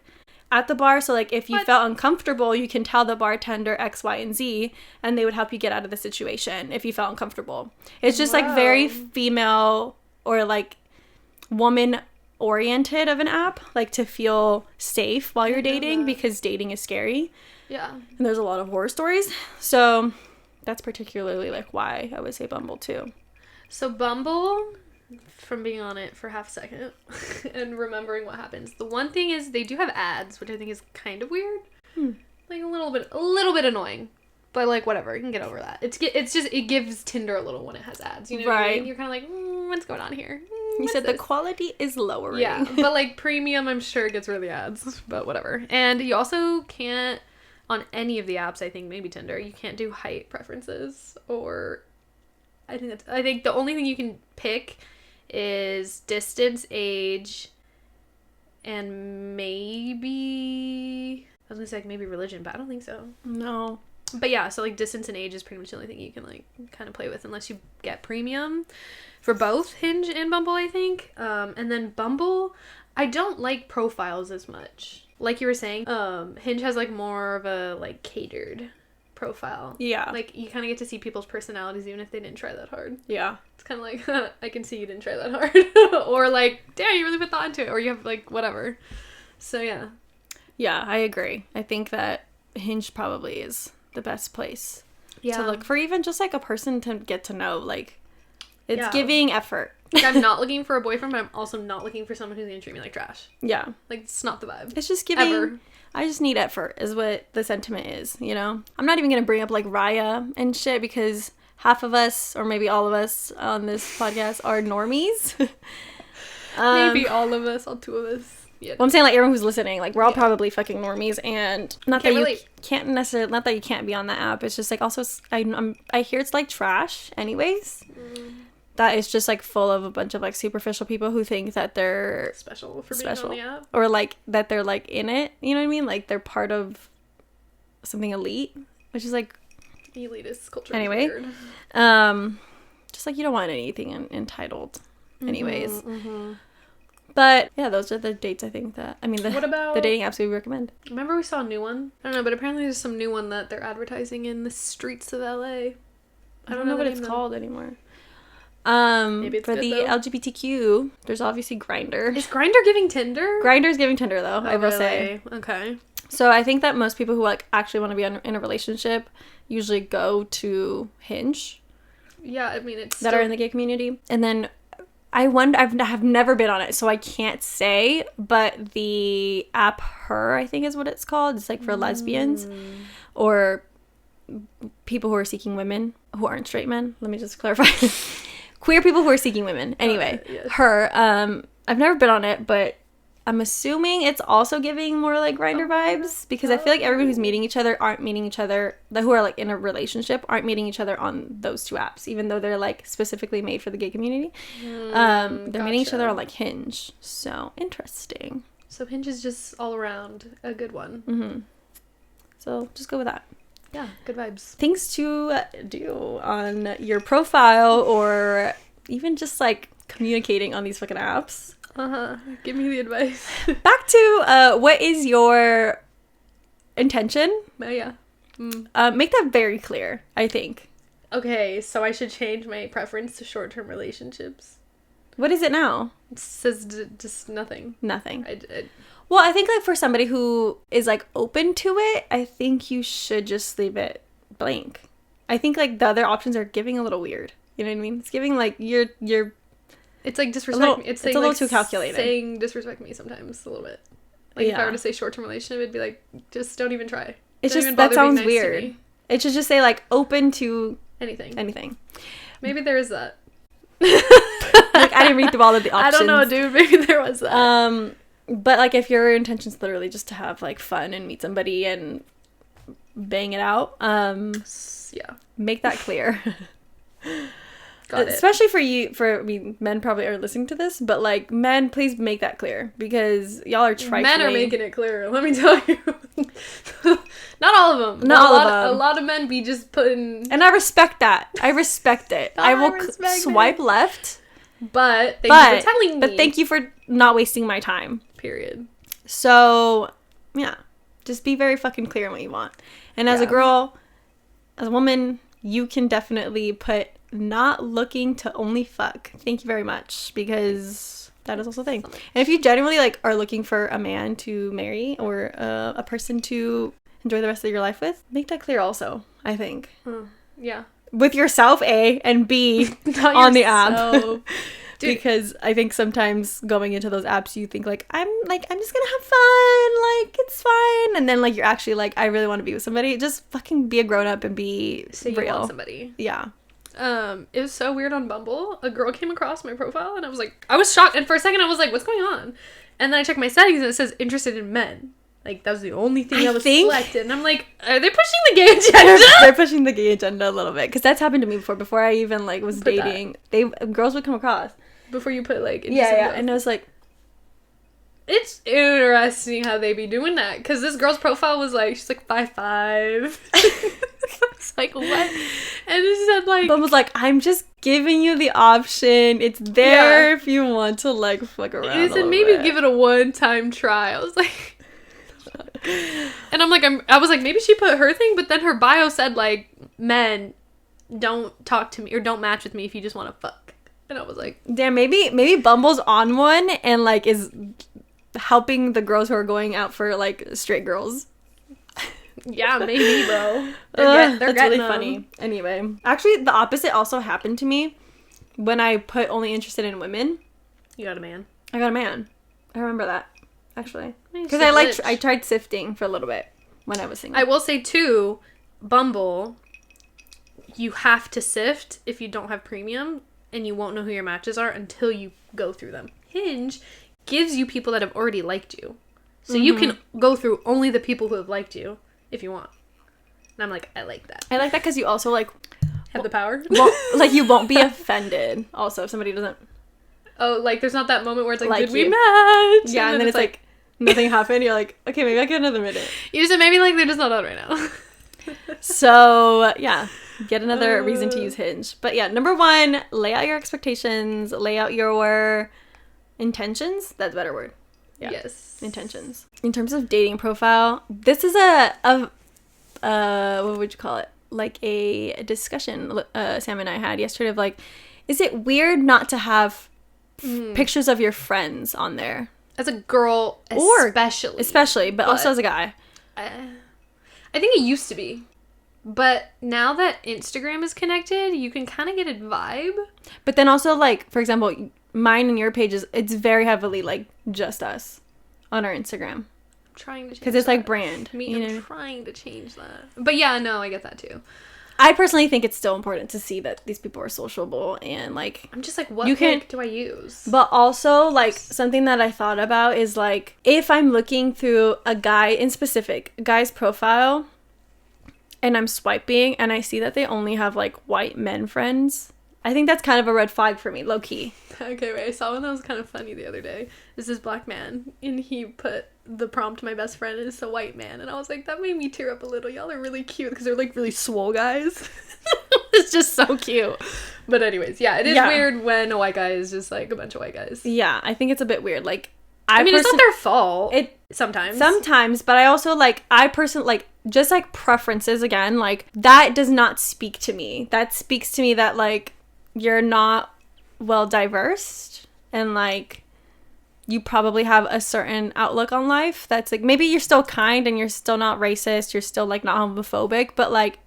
at the bar. So, like, if you felt uncomfortable, you can tell the bartender X, Y, and Z, and they would help you get out of the situation if you felt uncomfortable. It's just, like, very female or, like, woman-oriented of an app, like, to feel safe while you're dating, because dating is scary. Yeah. And there's a lot of horror stories. So that's particularly, like, why I would say Bumble, too. So Bumble, from being on it for half a second and remembering what happens, the one thing is they do have ads, which I think is kind of weird. Like, a little bit annoying. But, like, whatever. You can get over that. It's just, it gives Tinder a little when it has ads. You know what I mean? You're kind of like, what's going on here? You said the quality is lowering. Yeah, but, like, premium, I'm sure it gets rid of the ads. But whatever. And you also can't, on any of the apps, I think, maybe Tinder, you can't do height preferences. Or, I think the only thing you can pick is distance, age, and maybe... I was gonna say, like, maybe religion, but I don't think so. No. But yeah, so, like, distance and age is pretty much the only thing you can, like, kind of play with unless you get premium for both Hinge and Bumble, I think. And then Bumble, I don't like profiles as much. Like you were saying, Hinge has, like, more of a, like, catered profile. Yeah. Like, you kind of get to see people's personalities even if they didn't try that hard. Yeah. It's kind of like, I can see you didn't try that hard. Or, like, damn, you really put thought into it. Or you have, like, whatever. So, yeah. Yeah, I agree. I think that Hinge probably is the best place to look for, even just, like, a person to get to know. Like, it's giving effort. Like, I'm not looking for a boyfriend, but I'm also not looking for someone who's gonna treat me like trash. Yeah. Like, it's not the vibe. It's just giving... I just need effort is what the sentiment is, you know? I'm not even gonna bring up, like, Raya and shit, because half of us, or maybe all of us on this podcast, are normies. Maybe all of us, all two of us. Yeah. Well, I'm saying, like, everyone who's listening, like, we're all probably fucking normies, and not that you can't necessarily, not that you can't be on that app, it's just, like, also, I hear it's, like, trash anyways. That is just, like, full of a bunch of, like, superficial people who think that they're special for being on the app, or, like, that they're, like, in it, you know what I mean? Like, they're part of something elite, which is, like, elitist culture. Anyway, just, like, you don't want anything entitled anyways. But, yeah, those are the dates, I think, that... I mean, what about the dating apps we recommend. Remember we saw a new one? I don't know, but apparently there's some new one that they're advertising in the streets of LA. I don't know what it's called anymore. Maybe it's for the LGBTQ, there's obviously Grindr. Is Grindr giving Tinder? Grindr's giving Tinder, though, I will say. Okay. So I think that most people who, like, actually want to be in a relationship usually go to Hinge. Yeah, I mean, it's... That are in the gay community. And then... I have never been on it, so I can't say, but the app Her, I think is what it's called. It's, like, for lesbians or people who are seeking women who aren't straight men. Let me just clarify. Queer people who are seeking women. Anyway, yes. Her, I've never been on it, but I'm assuming it's also giving more, like, Grindr vibes, because I feel like everyone who's meeting each other aren't meeting each other, who are, like, in a relationship aren't meeting each other on those two apps, even though they're, like, specifically made for the gay community. They're meeting each other on, like, Hinge. So, interesting. So, Hinge is just all around a good one. So, just go with that. Yeah, good vibes. Things to do on your profile, or even just, like, communicating on these fucking apps. Give me the advice. Back to what is your intention? Yeah. Make that very clear, I think. Okay, so I should change my preference to short-term relationships. What is it now? It says just nothing. Nothing. Well, I think like for somebody who is like open to it, I think you should just leave it blank. I think like the other options are giving a little weird. You know what I mean? It's giving like you're it's like disrespect me. It's a little too calculated. Saying disrespect me sometimes a little bit. Like if I were to say short-term relationship, it'd be like, just don't even try. It's just that sounds weird. It should just say like open to anything. Maybe there is that. Like I didn't read through all of the options. I don't know, dude. Maybe there was that. But like if your intention is literally just to have like fun and meet somebody and bang it out, make that clear. Got it. Especially I mean, men probably are listening to this, but like men, please make that clear because y'all are trifling. Men are making it clear. Let me tell you. Not all of them. A lot of men be just putting. And I respect that. I respect it. I will swipe left. But thank you for telling me. But thank you for not wasting my time. Period. So yeah, just be very fucking clear on what you want. And as a girl, as a woman, you can definitely put not looking to only fuck. Thank you very much, because that is also a thing. And if you genuinely like are looking for a man to marry or a person to enjoy the rest of your life with, make that clear also, I think. Yeah. With yourself, A, and B, on the app. Because I think sometimes going into those apps, you think like, I'm just gonna have fun, like, it's fine. And then like, you're actually like, I really want to be with somebody. Just fucking be a grown up and be real. You want somebody. Yeah. It was so weird on Bumble. A girl came across my profile and I was shocked. And for a second I was like, what's going on? And then I checked my settings and it says interested in men. Like, that was the only thing that was selected. And I'm like, are they pushing the gay agenda? They're pushing the gay agenda a little bit. Because that's happened to me before I even, like, was dating. Girls would come across. Before you put, like... Yeah. And I was like... It's interesting how they be doing that. Because this girl's profile was, like, she's, like, 5'5". I was like, what? And it said, like... But was like, I'm just giving you the option. It's there if you want to, like, fuck around it said, maybe give it a one-time try. I was like... And I'm like, I was like, maybe she put her thing, but then her bio said, like, men, don't talk to me, or don't match with me if you just want to fuck. And I was like... Damn, maybe Bumble's on one and, like, is helping the girls who are going out for, like, straight girls. Yeah, maybe, bro. They're that's really funny. Anyway. Actually, the opposite also happened to me when I put only interested in women. You got a man. I got a man. I remember that, actually. Because I tried sifting for a little bit when I was single. I will say, too, Bumble, you have to sift if you don't have premium, and you won't know who your matches are until you go through them. Hinge gives you people that have already liked you. So you can go through only the people who have liked you if you want. And I'm like, I like that. I like that because you also, like... have the power? Like, you won't be offended, also, if somebody doesn't... Oh, like, there's not that moment where it's like did we match? Yeah, and then it's like, nothing happened. You're like, okay, maybe I get another minute. You said maybe, like, they're just not on right now. So, yeah. Get another reason to use Hinge. But yeah, number 1, lay out your expectations. Lay out your intentions. That's a better word. Yeah. Yes. Intentions. In terms of dating profile, this is a what would you call it? Like a discussion Sam and I had yesterday of like, is it weird not to have pictures of your friends on there? As a girl, especially, but also as a guy. I think it used to be. But now that Instagram is connected, you can kind of get a vibe. But then also, like, for example, mine and your pages, it's very heavily, like, just us on our Instagram. I'm trying to change that. Because it's, like, brand. I'm trying to change that. But yeah, no, I get that too. I personally think it's still important to see that these people are sociable and, like... I'm just like, what pic do I use? But also, like, something that I thought about is, like, if I'm looking through a guy's profile... and I'm swiping, and I see that they only have, like, white men friends, I think that's kind of a red flag for me, low-key. Okay, wait, I saw one that was kind of funny the other day. This is black man, and he put the prompt, my best friend is a white man, and I was like, that made me tear up a little. Y'all are really cute, because they're, like, really swole guys. It's just so cute. But anyways, yeah, it is weird when a white guy is just, like, a bunch of white guys. Yeah, I think it's a bit weird. Like, I mean, it's not their fault. Sometimes, but I also, like, just, like, preferences, again, like, that does not speak to me. That speaks to me that, like, you're not well diverse, and, like, you probably have a certain outlook on life that's like, maybe you're still kind and you're still not racist, you're still like not homophobic, but like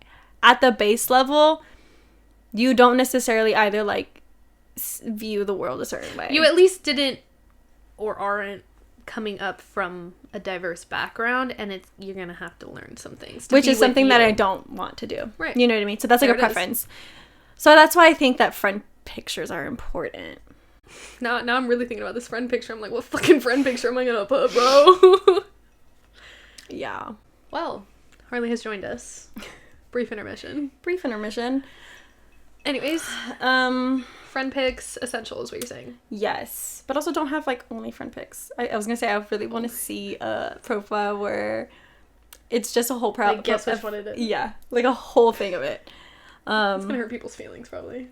at the base level, you don't necessarily either like view the world a certain way. You at least didn't or aren't coming up from a diverse background, and you're gonna have to learn some things, which is something that I don't want to do. Right. You know what I mean? So that's like a preference. So that's why I think that friend pictures are important. Now I'm really thinking about this friend picture. I'm like, what fucking friend picture am I gonna put, bro? Yeah. Well, Harley has joined us. Brief intermission. Anyways, friend pics essential is what you're saying. Yes, but also don't have like only friend pics. I was gonna say I really want to see a profile where it's just a whole like guess which one it is. Yeah, like a whole thing of it. It's gonna hurt people's feelings probably.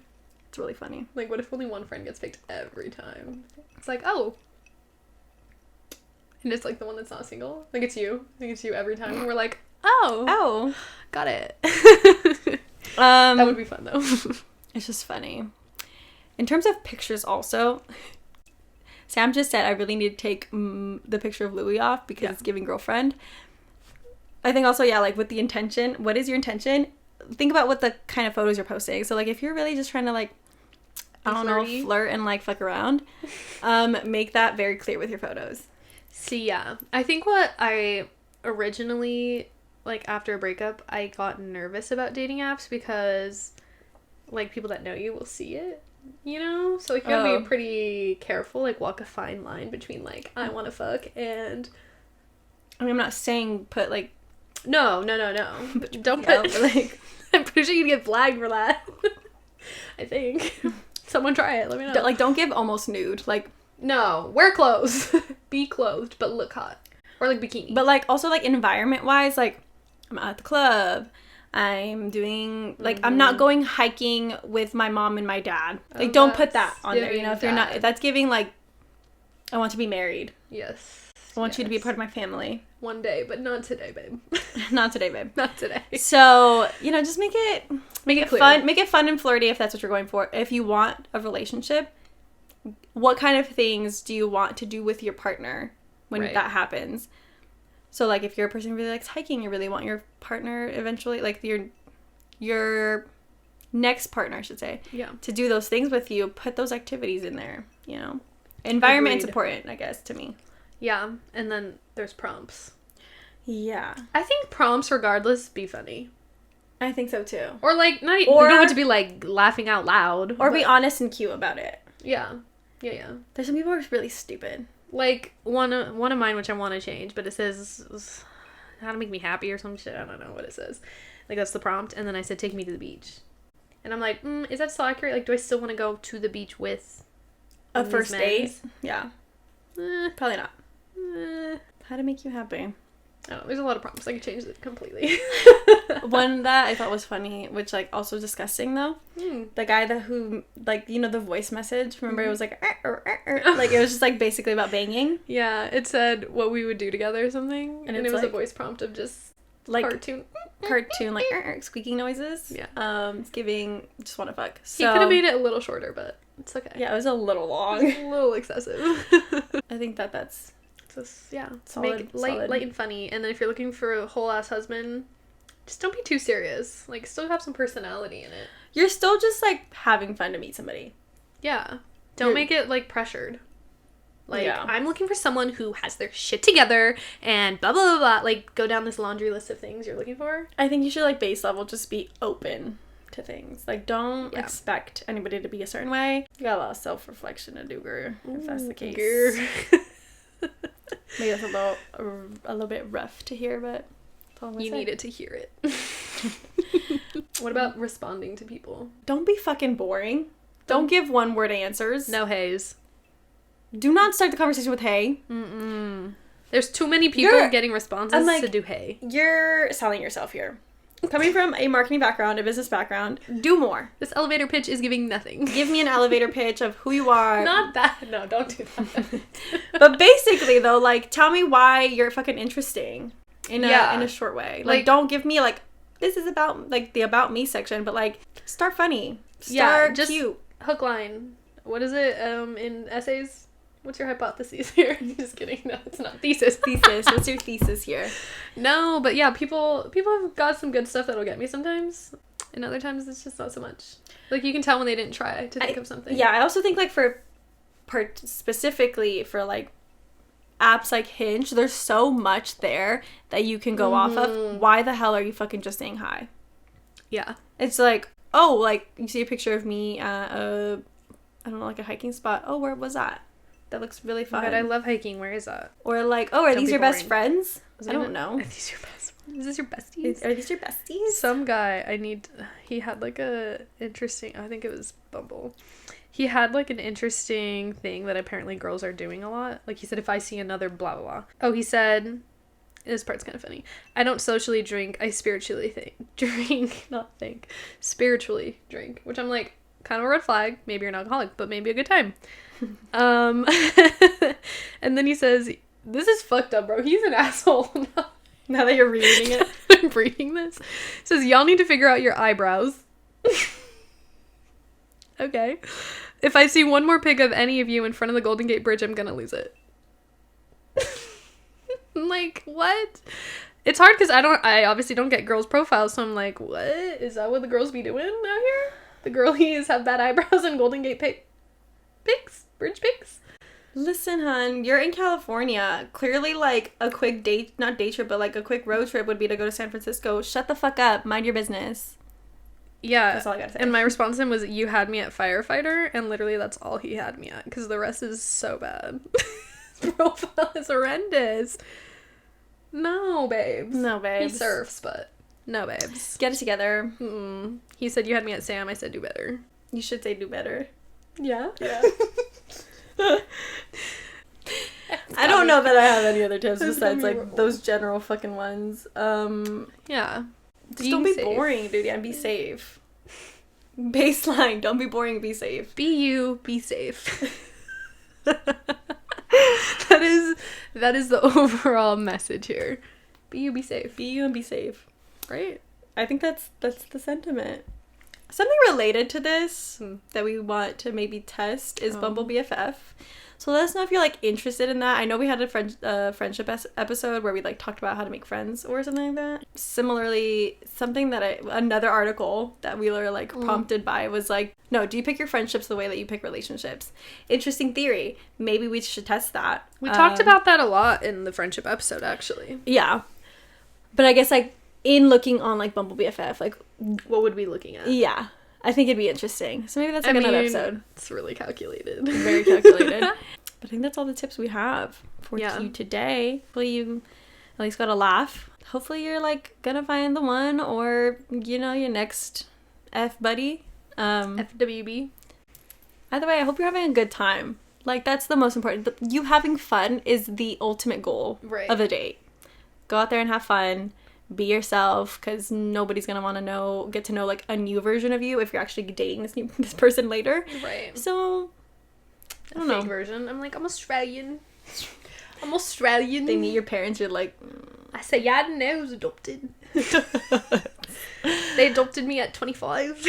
It's really funny. Like, what if only one friend gets picked every time? It's like, oh. And it's like the one that's not single. Like, it's you. Like, it's you every time. And we're like, oh. Got it. That would be fun, though. It's just funny. In terms of pictures also, Sam just said I really need to take the picture of Louis off because it's giving girlfriend. I think also, yeah, like with the intention. What is your intention? Think about what the kind of photos you're posting. So, like, if you're really just trying to, like, I don't know, flirt and, like, fuck around, make that very clear with your photos. See, yeah. I think what I originally, like, after a breakup, I got nervous about dating apps because, like, people that know you will see it, you know? So, like, you gotta be pretty careful, like, walk a fine line between, like, I want to fuck and... I mean, I'm not saying put, like... No. Don't put, like... I'm pretty sure you'd get flagged for that. I think. Someone try it. Let me know. Don't give almost nude. Like, no. Wear clothes. Be clothed, but look hot. Or, like, bikini. But, like, also, like, environment-wise, like, I'm at the club. I'm doing, like, I'm not going hiking with my mom and my dad. Like, don't put that on there, you know? If you're not... That's giving, like, I want to be married. Yes. I want you to be a part of my family. One day, but not today, babe. Not today, babe. Not today. So, you know, just make it clear. Fun. Make it fun and flirty if that's what you're going for. If you want a relationship, what kind of things do you want to do with your partner when that happens? So, like, if you're a person who really likes hiking, you really want your partner eventually, like, your next partner, I should say, to do those things with you, put those activities in there, you know? Environment's important, I guess, to me. Yeah, and then there's prompts. Yeah. I think prompts, regardless, be funny. I think so, too. Or, like, not even... You don't want to be, like, laughing out loud. Or be honest and cute about it. Yeah. There's some people who are really stupid. Like, one of mine, which I want to change, but it says, how to make me happy or some shit. I don't know what it says. Like, that's the prompt. And then I said, take me to the beach. And I'm like, is that still accurate? Like, do I still want to go to the beach with a first date? Yeah. Probably not. How to make you happy. Oh, there's a lot of prompts. I could change it completely. One that I thought was funny, which, like, also disgusting, though. The guy who, like, you know, the voice message. Remember, it was like, like, it was just, like, basically about banging. Yeah, it said what we would do together or something. And it was like, a voice prompt of just, like, cartoon, like, squeaking noises. Yeah. It's giving, just want to fuck. So, he could have made it a little shorter, but it's okay. Yeah, it was a little long. It was a little excessive. I think that's... Just, solid, make light and funny. And then if you're looking for a whole ass husband, just don't be too serious. Like, still have some personality in it. You're still just, like, having fun to meet somebody. Yeah. Don't make it, like, pressured. Like, I'm looking for someone who has their shit together and blah, blah, blah, blah. Like, go down this laundry list of things you're looking for. I think you should, like, base level just be open to things. Like, don't expect anybody to be a certain way. You got a lot of self-reflection to do, girl, if that's the case. Maybe that's a little bit rough to hear, but that's all I'm you say. Needed to hear it. What about responding to people? Don't be fucking boring. Don't give one-word answers. No hays. Do not start the conversation with hey. There's too many people getting responses to do hey. You're selling yourself here. Coming from a marketing background, a business background, do more. This elevator pitch is giving nothing. Give me an elevator pitch of who you are. Not that. No, don't do that. But basically, though, like, tell me why you're fucking interesting in a short way. Like, don't give me, like, this is about, like, the about me section, but, like, start funny. Start just cute. Hook line. What is it in essays? What's your hypothesis here? Just kidding. No, it's not thesis. Thesis. What's your thesis here? No, but yeah, people have got some good stuff that'll get me sometimes, and other times it's just not so much. Like, you can tell when they didn't try to think of something. Yeah, I also think, like, specifically for, like, apps like Hinge, there's so much there that you can go off of. Why the hell are you fucking just saying hi? Yeah. It's like, oh, like, you see a picture of me at I don't know, like a hiking spot. Oh, where was that? That looks really fun. But I love hiking. Where is that? Or like, oh, are these your best friends? I don't know. Are these your best friends? Is this your besties? Are these your besties? Some guy he had like a interesting, I think it was Bumble. He had like an interesting thing that apparently girls are doing a lot. Like, he said, if I see another blah, blah, blah. Oh, he said, this part's kind of funny. I don't socially drink. I spiritually spiritually drink. Which I'm like, kind of a red flag. Maybe you're an alcoholic, but maybe a good time. And then he says, this is fucked up, bro. He's an asshole. Now that you're reading it. I'm reading this. It says, y'all need to figure out your eyebrows. Okay. If I see one more pic of any of you in front of the Golden Gate Bridge, I'm gonna lose it. I'm like, what? It's hard because I obviously don't get girls' profiles, so I'm like, what? Is that what the girls be doing out here? The girlies have bad eyebrows and Golden Gate pics? Bridge pics? Listen, hun, you're in California. Clearly, like, a quick not day trip, but like a quick road trip would be to go to San Francisco. Shut the fuck up. Mind your business. Yeah. That's all I gotta say. And my response to him was, you had me at firefighter, and literally that's all he had me at, because the rest is so bad. His profile is horrendous. No, babes. No, babes. He surfs, but no, babes. Get it together. He said, you had me at Sam. I said, do better. You should say do better. Yeah? Yeah. I don't know that I have any other tips besides, like, those general fucking ones. Yeah. Just don't be boring, dude. Yeah, be safe. Baseline, don't be boring, be safe. Be you, be safe. That is the overall message here. Be you, be safe. Be you and be safe. Right? I think that's the sentiment. Something related to this that we want to maybe test is Bumble BFF. So let us know if you're, like, interested in that. I know we had a friendship episode where we, like, talked about how to make friends or something like that. Similarly, something that another article that we were, like, prompted by was, like, no, do you pick your friendships the way that you pick relationships? Interesting theory. Maybe we should test that. We talked about that a lot in the friendship episode, actually. Yeah. But I guess, like, in looking on, like, Bumble BFF, like, what would we be looking at? Yeah. I think it'd be interesting. So maybe that's like another episode. It's really calculated. Very calculated. But I think that's all the tips we have for you today. Hopefully you at least got a laugh. Hopefully you're, like, gonna find the one, or, you know, your next F buddy. FWB. Either way, I hope you're having a good time. Like, that's the most important. You having fun is the ultimate goal of a date. Go out there and have fun. Be yourself, because nobody's gonna want to get to know, like, a new version of you if you're actually dating this person later. Right. So, I don't know. Fake version. I'm like, I'm Australian. I'm Australian. They meet your parents, you're like, I say, yeah, I didn't know I was adopted. They adopted me at 25.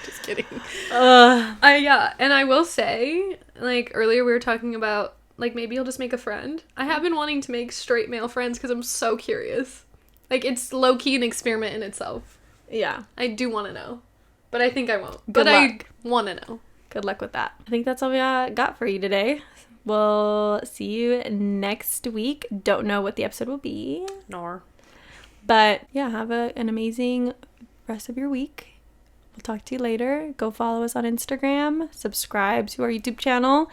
Just kidding. Yeah, and I will say, like, earlier we were talking about, like, maybe you'll just make a friend. I have been wanting to make straight male friends because I'm so curious. Like, it's low-key an experiment in itself. Yeah. I do want to know. But I think I won't. Good luck. I want to know. Good luck with that. I think that's all we got for you today. We'll see you next week. Don't know what the episode will be. Nor. But, yeah, have an amazing rest of your week. We'll talk to you later. Go follow us on Instagram. Subscribe to our YouTube channel.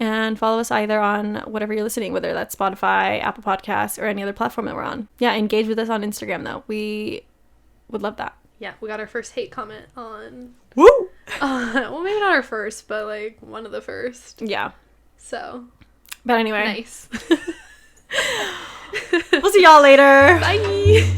And follow us either on whatever you're listening, whether that's Spotify, Apple Podcasts, or any other platform that we're on. Yeah, engage with us on Instagram, though. We would love that. Yeah, we got our first hate comment on... Woo! Well, maybe not our first, but, like, one of the first. Yeah. So. But anyway. Nice. We'll see y'all later. Bye!